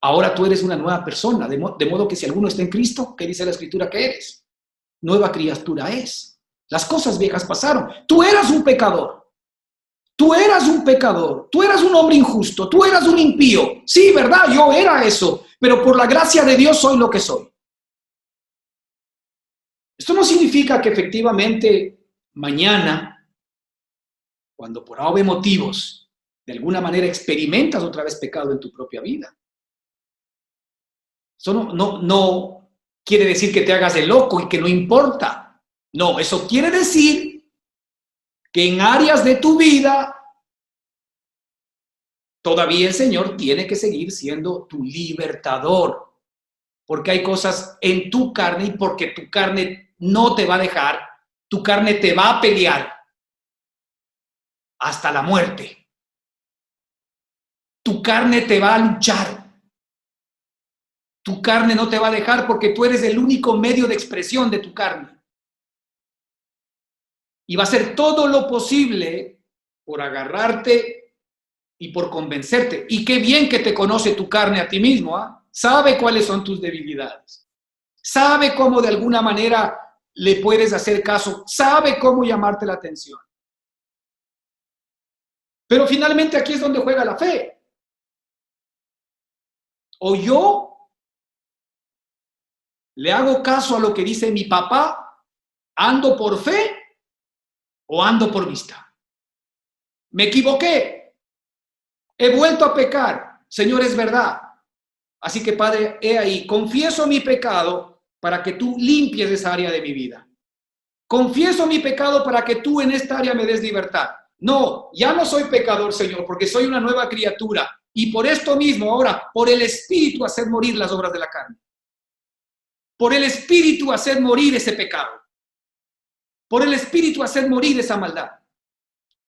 Ahora tú eres una nueva persona, de modo que si alguno está en Cristo, ¿qué dice la Escritura que eres? Nueva criatura es. Las cosas viejas pasaron. Tú eras un pecador. Tú eras un pecador. Tú eras un hombre injusto. Tú eras un impío. Sí, ¿verdad? Yo era eso. Pero por la gracia de Dios soy lo que soy. Esto no significa que efectivamente mañana, cuando por obvios motivos, de alguna manera experimentas otra vez pecado en tu propia vida. Eso no quiere decir que te hagas de loco y que no importa. No, eso quiere decir que en áreas de tu vida todavía el Señor tiene que seguir siendo tu libertador. Porque hay cosas en tu carne y porque tu carne no te va a dejar, tu carne te va a pelear hasta la muerte. Tu carne te va a luchar. Tu carne no te va a dejar porque tú eres el único medio de expresión de tu carne. Y va a hacer todo lo posible por agarrarte y por convencerte. Y qué bien que te conoce tu carne a ti mismo, ¿eh? Sabe cuáles son tus debilidades. Sabe cómo de alguna manera le puedes hacer caso. Sabe cómo llamarte la atención. Pero finalmente aquí es donde juega la fe. O yo le hago caso a lo que dice mi papá, ando por fe o ando por vista. Me equivoqué. He vuelto a pecar. Señor, es verdad. Así que, Padre, he ahí, confieso mi pecado para que tú limpies esa área de mi vida. Confieso mi pecado para que tú en esta área me des libertad. No, ya no soy pecador, Señor, porque soy una nueva criatura. Y por esto mismo, ahora, por el Espíritu, hacer morir las obras de la carne. Por el Espíritu, hacer morir ese pecado. Por el Espíritu, hacer morir esa maldad.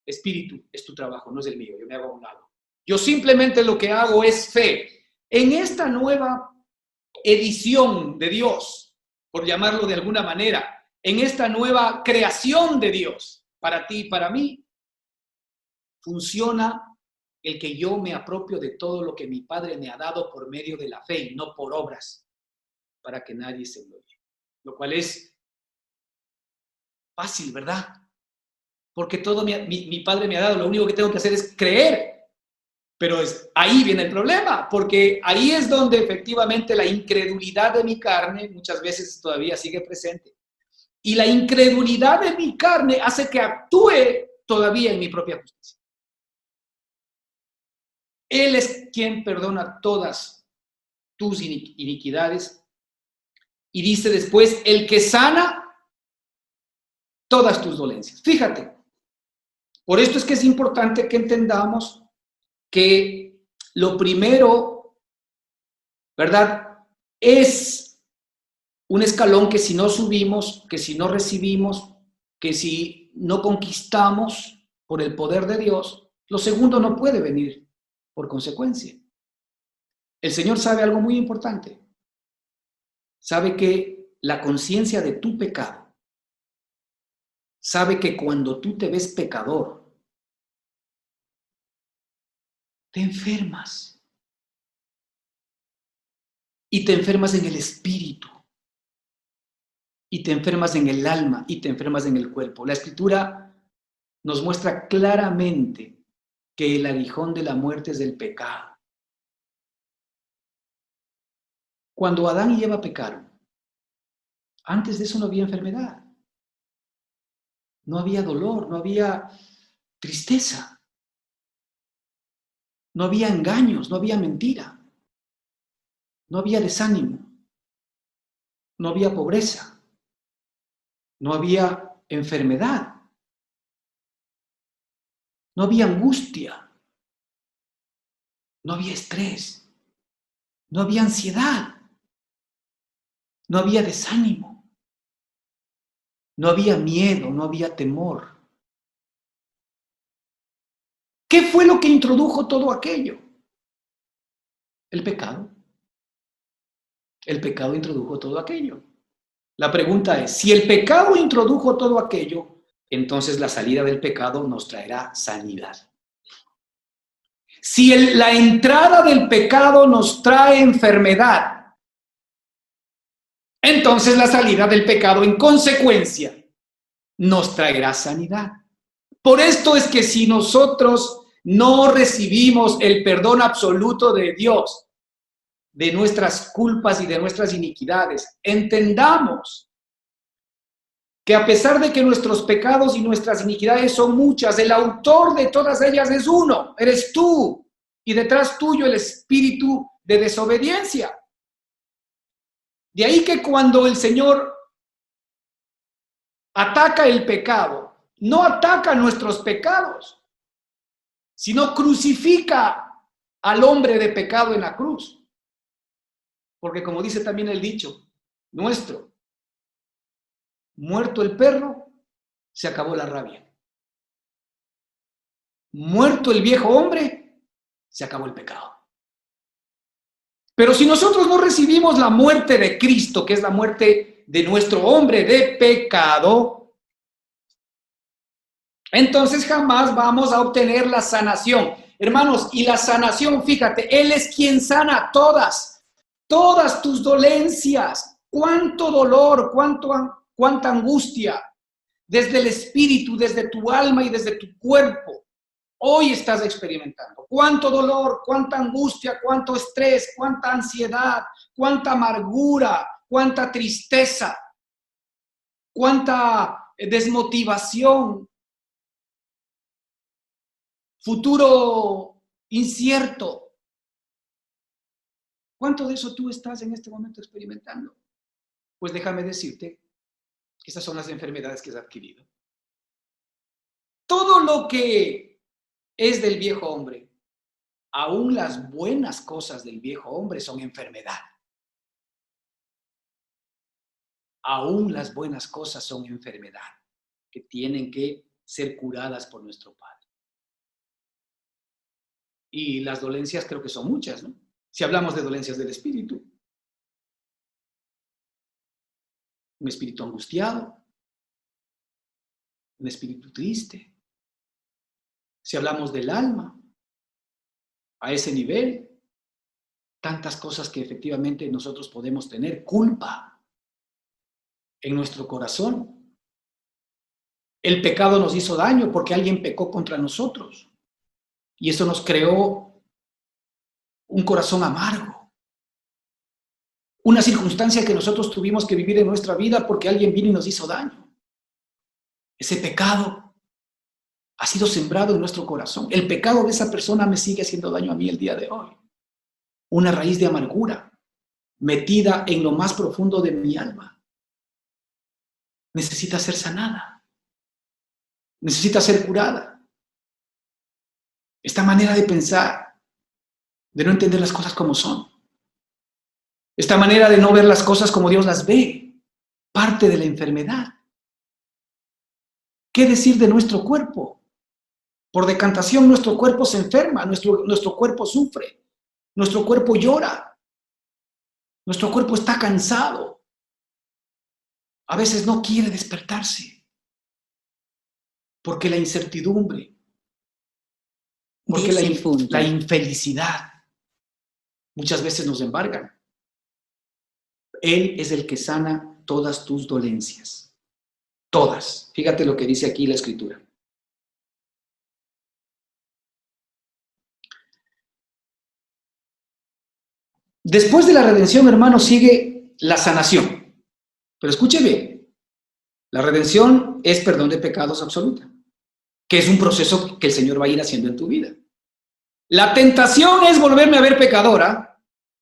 Espíritu, es tu trabajo, no es el mío. Yo me hago a un lado. Yo simplemente lo que hago es fe en esta nueva edición de Dios, por llamarlo de alguna manera, en esta nueva creación de Dios, para ti y para mí, funciona el que yo me apropio de todo lo que mi Padre me ha dado por medio de la fe y no por obras, para que nadie se glorie. Lo cual es fácil, ¿verdad? Porque todo mi Padre me ha dado, lo único que tengo que hacer es creer. Pero ahí viene el problema, porque ahí es donde efectivamente la incredulidad de mi carne muchas veces todavía sigue presente. Y la incredulidad de mi carne hace que actúe todavía en mi propia justicia. Él es quien perdona todas tus iniquidades. Y dice después, el que sana todas tus dolencias. Fíjate, por esto es que es importante que entendamos que lo primero, ¿verdad? Es un escalón que si no subimos, que si no recibimos, que si no conquistamos por el poder de Dios, lo segundo no puede venir por consecuencia. El Señor sabe algo muy importante. Sabe que la conciencia de tu pecado, sabe que cuando tú te ves pecador, te enfermas. Y te enfermas en el espíritu. Y te enfermas en el alma. Y te enfermas en el cuerpo. La Escritura nos muestra claramente que el aguijón de la muerte es el pecado. Cuando Adán y Eva pecaron, antes de eso no había enfermedad. No había dolor, no había tristeza. No había engaños, no había mentira. No había desánimo. No había pobreza. No había enfermedad. No había angustia. No había estrés. No había ansiedad. No había desánimo. No había miedo, no había temor. ¿Qué fue lo que introdujo todo aquello? El pecado. El pecado introdujo todo aquello. La pregunta es, si el pecado introdujo todo aquello, entonces la salida del pecado nos traerá sanidad. Si la entrada del pecado nos trae enfermedad, entonces la salida del pecado en consecuencia nos traerá sanidad. Por esto es que si nosotros no recibimos el perdón absoluto de Dios, de nuestras culpas y de nuestras iniquidades, entendamos que a pesar de que nuestros pecados y nuestras iniquidades son muchas, el autor de todas ellas es uno, eres tú, y detrás tuyo el espíritu de desobediencia. De ahí que cuando el Señor ataca el pecado, no ataca nuestros pecados, sino crucifica al hombre de pecado en la cruz. Porque como dice también el dicho nuestro, muerto el perro, se acabó la rabia. Muerto el viejo hombre, se acabó el pecado. Pero si nosotros no recibimos la muerte de Cristo, que es la muerte de nuestro hombre de pecado, entonces jamás vamos a obtener la sanación. Hermanos, y la sanación, fíjate, Él es quien sana todas tus dolencias. Cuánto dolor, cuánta angustia, desde el espíritu, desde tu alma y desde tu cuerpo. Hoy estás experimentando cuánto dolor, cuánta angustia, cuánto estrés, cuánta ansiedad, cuánta amargura, cuánta tristeza, cuánta desmotivación, futuro incierto. ¿Cuánto de eso tú estás en este momento experimentando? Pues déjame decirte que esas son las enfermedades que has adquirido. Todo lo que es del viejo hombre, aún las buenas cosas del viejo hombre son enfermedad. Aún las buenas cosas son enfermedad que tienen que ser curadas por nuestro Padre. Y las dolencias creo que son muchas, ¿no? Si hablamos de dolencias del espíritu. un espíritu angustiado, un espíritu triste. Si hablamos del alma, a ese nivel, tantas cosas que efectivamente nosotros podemos tener, culpa en nuestro corazón. El pecado nos hizo daño porque alguien pecó contra nosotros y eso nos creó un corazón amargo, una circunstancia que nosotros tuvimos que vivir en nuestra vida porque alguien vino y nos hizo daño. Ese pecado ha sido sembrado en nuestro corazón. El pecado de esa persona me sigue haciendo daño a mí el día de hoy. Una raíz de amargura metida en lo más profundo de mi alma. Necesita ser sanada. Necesita ser curada. Esta manera de pensar, de no entender las cosas como son. Esta manera de no ver las cosas como Dios las ve, parte de la enfermedad. ¿Qué decir de nuestro cuerpo? Por decantación nuestro cuerpo se enferma, nuestro cuerpo sufre, nuestro cuerpo llora, nuestro cuerpo está cansado. A veces no quiere despertarse porque la incertidumbre, porque la infelicidad muchas veces nos embargan. Él es el que sana todas tus dolencias. Todas. Fíjate lo que dice aquí la Escritura. Después de la redención, hermano, sigue la sanación. Pero escuche bien, la redención es perdón de pecados absoluta, que es un proceso que el Señor va a ir haciendo en tu vida. La tentación es volverme a ver pecadora.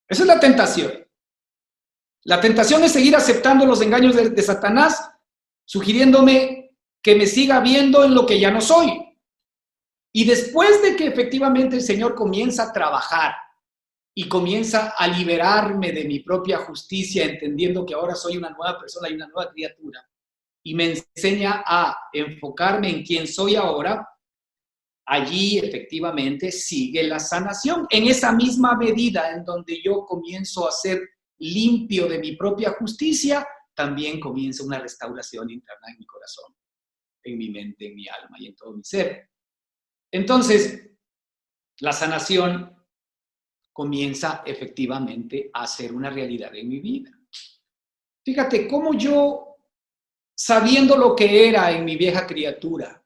Esa es la tentación. La tentación es seguir aceptando los engaños de Satanás, sugiriéndome que me siga viendo en lo que ya no soy. Y después de que efectivamente el Señor comienza a trabajar y comienza a liberarme de mi propia justicia, entendiendo que ahora soy una nueva persona y una nueva criatura, y me enseña a enfocarme en quién soy ahora, allí efectivamente sigue la sanación. En esa misma medida en donde yo comienzo a ser limpio de mi propia justicia, también comienza una restauración interna en mi corazón, en mi mente, en mi alma y en todo mi ser. Entonces, la sanación comienza efectivamente a ser una realidad en mi vida. Fíjate cómo yo, sabiendo lo que era en mi vieja criatura,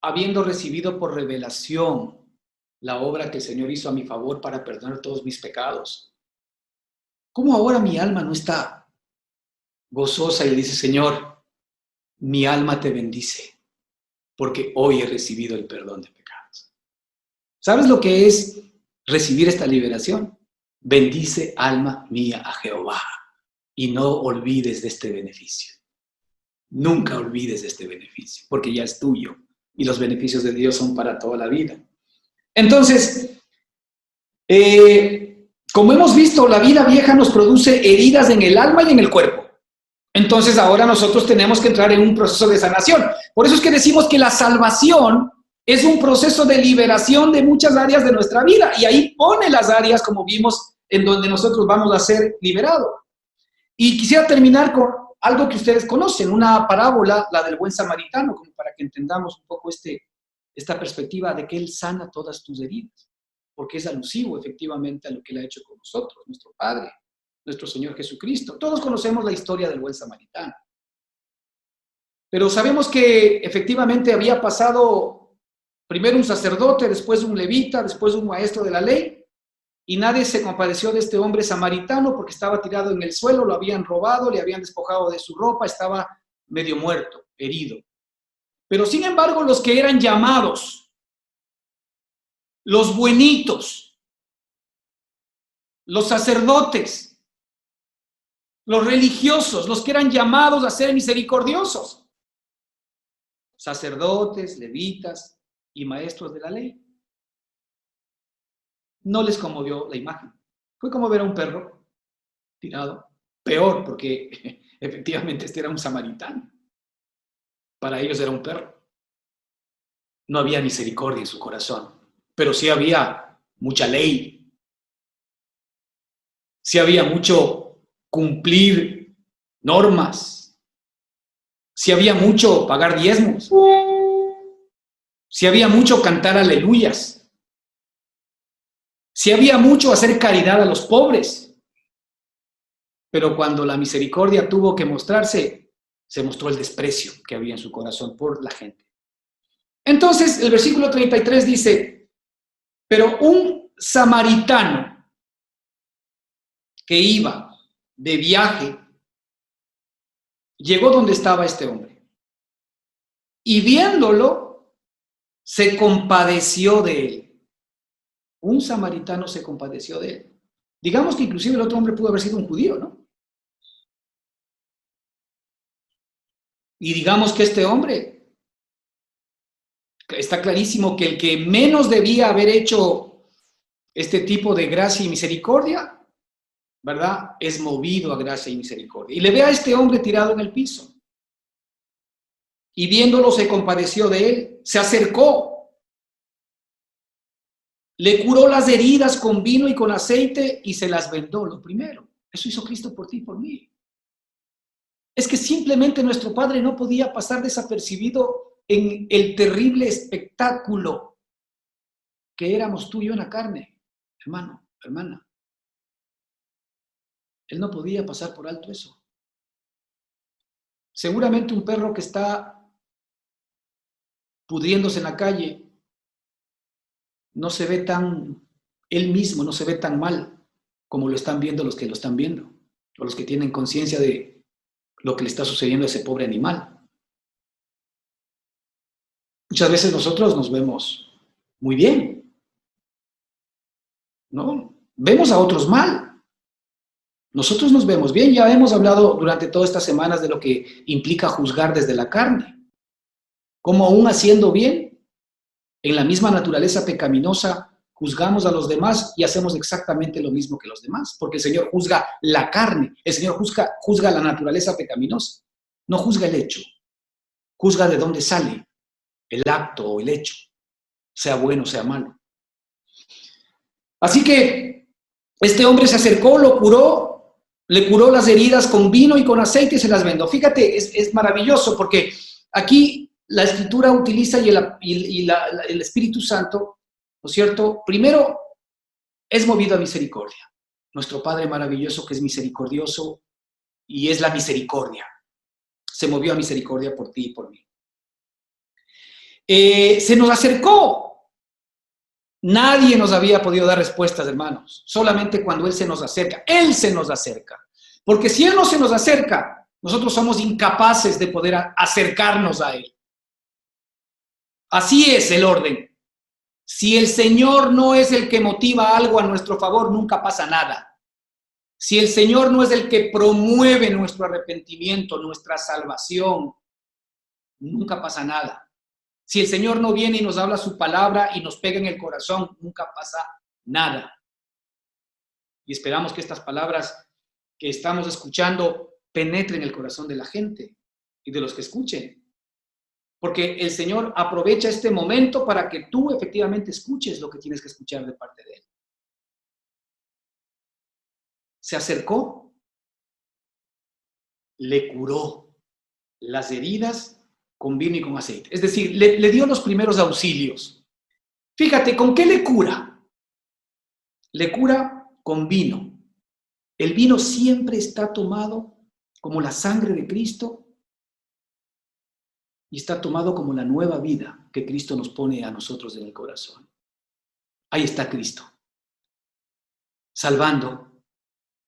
habiendo recibido por revelación la obra que el Señor hizo a mi favor para perdonar todos mis pecados, cómo ahora mi alma no está gozosa y le dice, Señor, mi alma te bendice, porque hoy he recibido el perdón de pecados. ¿Sabes lo que es recibir esta liberación? Bendice, alma mía, a Jehová, y no olvides de este beneficio. Nunca olvides de este beneficio, porque ya es tuyo, y los beneficios de Dios son para toda la vida. Entonces, como hemos visto, la vida vieja nos produce heridas en el alma y en el cuerpo. Entonces ahora nosotros tenemos que entrar en un proceso de sanación. Por eso es que decimos que la salvación es un proceso de liberación de muchas áreas de nuestra vida. Y ahí pone las áreas, como vimos, en donde nosotros vamos a ser liberados. Y quisiera terminar con algo que ustedes conocen, una parábola, la del buen samaritano, como para que entendamos un poco esta perspectiva de que Él sana todas tus heridas, porque es alusivo efectivamente a lo que Él ha hecho con nosotros, nuestro Padre, nuestro Señor Jesucristo. Todos conocemos la historia del buen samaritano. Pero sabemos que efectivamente había pasado primero un sacerdote, después un levita, después un maestro de la ley, y nadie se compadeció de este hombre samaritano porque estaba tirado en el suelo, lo habían robado, le habían despojado de su ropa, estaba medio muerto, herido. Pero sin embargo, los que eran llamados, los buenitos, los sacerdotes, los religiosos, los que eran llamados a ser misericordiosos, sacerdotes, levitas y maestros de la ley, no les conmovió la imagen. Fue como ver a un perro tirado. Peor, porque efectivamente este era un samaritano. Para ellos era un perro. No había misericordia en su corazón, pero sí había mucha ley. Sí había mucho cumplir normas, si había mucho pagar diezmos, si había mucho cantar aleluyas, si había mucho hacer caridad a los pobres. Pero cuando la misericordia tuvo que mostrarse, se mostró el desprecio que había en su corazón por la gente. Entonces, el versículo 33 dice, pero un samaritano que iba de viaje, llegó donde estaba este hombre. Y viéndolo, se compadeció de él. Un samaritano se compadeció de él. Digamos que inclusive el otro hombre pudo haber sido un judío, ¿no? Y digamos que este hombre, está clarísimo que el que menos debía haber hecho este tipo de gracia y misericordia, ¿verdad? Es movido a gracia y misericordia. Y le ve a este hombre tirado en el piso. Y viéndolo se compadeció de él, se acercó, le curó las heridas con vino y con aceite y se las vendó, lo primero. Eso hizo Cristo por ti y por mí. Es que simplemente nuestro Padre no podía pasar desapercibido en el terrible espectáculo que éramos tú y yo en la carne, hermano, hermana. Él no podía pasar por alto eso. Seguramente un perro que está pudriéndose en la calle no se ve tan, él mismo no se ve tan mal como lo están viendo los que lo están viendo, o los que tienen conciencia de lo que le está sucediendo a ese pobre animal. Muchas veces nosotros nos vemos muy bien, ¿no? Vemos a otros mal. Nosotros nos vemos bien. Ya hemos hablado durante todas estas semanas de lo que implica juzgar desde la carne. Cómo aún haciendo bien, en la misma naturaleza pecaminosa, juzgamos a los demás y hacemos exactamente lo mismo que los demás, porque el Señor juzga la carne, el Señor juzga la naturaleza pecaminosa, no juzga el hecho, juzga de dónde sale el acto o el hecho, sea bueno o sea malo. Así que este hombre se acercó, lo curó, le curó las heridas con vino y con aceite y se las vendó. Fíjate, es maravilloso porque aquí la Escritura utiliza y el Espíritu Santo, ¿no es cierto? Primero, es movido a misericordia. Nuestro Padre maravilloso que es misericordioso y es la misericordia. Se movió a misericordia por ti y por mí. Se nos acercó. Nadie nos había podido dar respuestas, hermanos. Solamente cuando Él se nos acerca. Él se nos acerca. Porque si Él no se nos acerca, nosotros somos incapaces de poder acercarnos a Él. Así es el orden. Si el Señor no es el que motiva algo a nuestro favor, nunca pasa nada. Si el Señor no es el que promueve nuestro arrepentimiento, nuestra salvación, nunca pasa nada. Si el Señor no viene y nos habla su palabra y nos pega en el corazón, nunca pasa nada. Y esperamos que estas palabras que estamos escuchando penetren el corazón de la gente y de los que escuchen. Porque el Señor aprovecha este momento para que tú efectivamente escuches lo que tienes que escuchar de parte de Él. Se acercó, le curó las heridas con vino y con aceite. Es decir, le dio los primeros auxilios. Fíjate, ¿con qué le cura? Le cura con vino. El vino siempre está tomado como la sangre de Cristo y está tomado como la nueva vida que Cristo nos pone a nosotros en el corazón. Ahí está Cristo, salvando,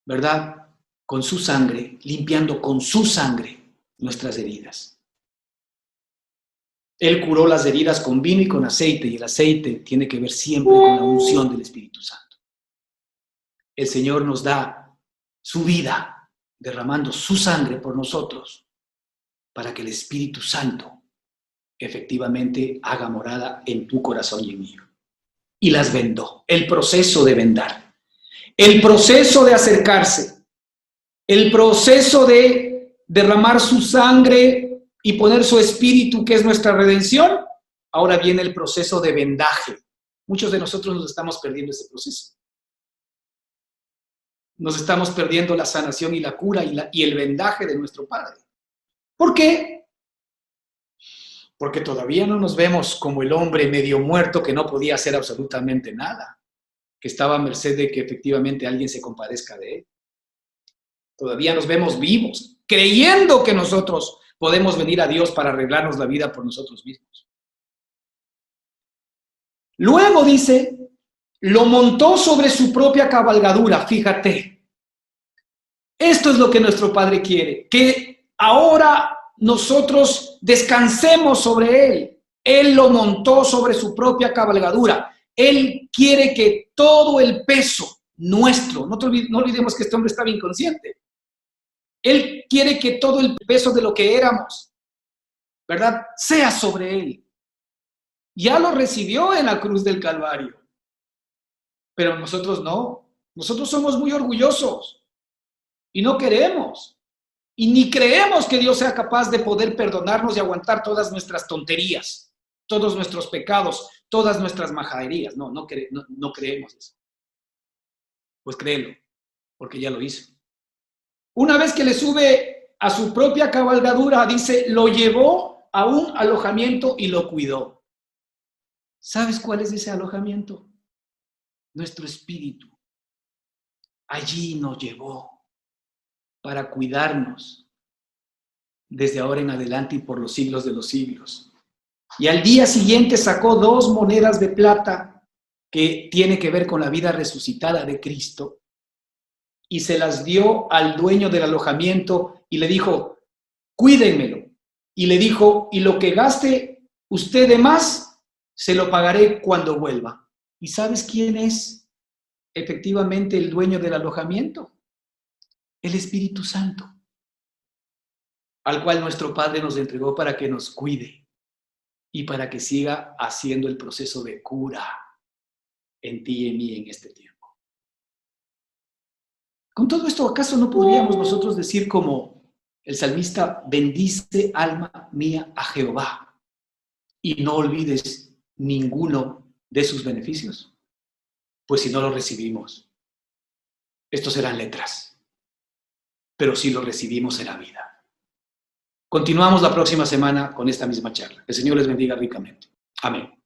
¿verdad? Con su sangre, limpiando con su sangre nuestras heridas. Él curó las heridas con vino y con aceite, y el aceite tiene que ver siempre con la unción del Espíritu Santo. El Señor nos da su vida, derramando su sangre por nosotros, para que el Espíritu Santo efectivamente haga morada en tu corazón y en mío. Y las vendó. El proceso de vendar, el proceso de acercarse, el proceso de derramar su sangre y poner su espíritu, que es nuestra redención. Ahora viene el proceso de vendaje. Muchos de nosotros nos estamos perdiendo ese proceso. nos estamos perdiendo la sanación y la cura y el vendaje de nuestro Padre. ¿Por qué? Porque todavía no nos vemos como el hombre medio muerto que no podía hacer absolutamente nada, que estaba a merced de que efectivamente alguien se compadezca de él. Todavía nos vemos vivos, creyendo que nosotros podemos venir a Dios para arreglarnos la vida por nosotros mismos. Luego dice, lo montó sobre su propia cabalgadura, fíjate. Esto es lo que nuestro Padre quiere, que ahora nosotros descansemos sobre Él. Él lo montó sobre su propia cabalgadura. Él quiere que todo el peso nuestro, no olvidemos que este hombre estaba inconsciente. Él quiere que todo el peso de lo que éramos, ¿verdad?, sea sobre Él. Ya lo recibió en la cruz del Calvario. Pero nosotros no. Nosotros somos muy orgullosos y no queremos. Y ni creemos que Dios sea capaz de poder perdonarnos y aguantar todas nuestras tonterías, todos nuestros pecados, todas nuestras majaderías. No creemos eso. Pues créelo, porque ya lo hizo. Una vez que le sube a su propia cabalgadura, dice, lo llevó a un alojamiento y lo cuidó. ¿Sabes cuál es ese alojamiento? Nuestro espíritu. Allí nos llevó para cuidarnos desde ahora en adelante y por los siglos de los siglos. Y al día siguiente sacó 2 monedas de plata que tiene que ver con la vida resucitada de Cristo y se las dio al dueño del alojamiento y le dijo, cuídenmelo. Y le dijo, y lo que gaste usted de más, se lo pagaré cuando vuelva. ¿Y sabes quién es efectivamente el dueño del alojamiento? El Espíritu Santo, al cual nuestro Padre nos entregó para que nos cuide y para que siga haciendo el proceso de cura en ti y en mí en este tiempo. Con todo esto, ¿acaso no podríamos nosotros decir como el salmista, bendice alma mía a Jehová y no olvides ninguno de sus beneficios? Pues si no lo recibimos, estos serán letras, pero si lo recibimos será vida. Continuamos la próxima semana con esta misma charla. Que el Señor les bendiga ricamente. Amén.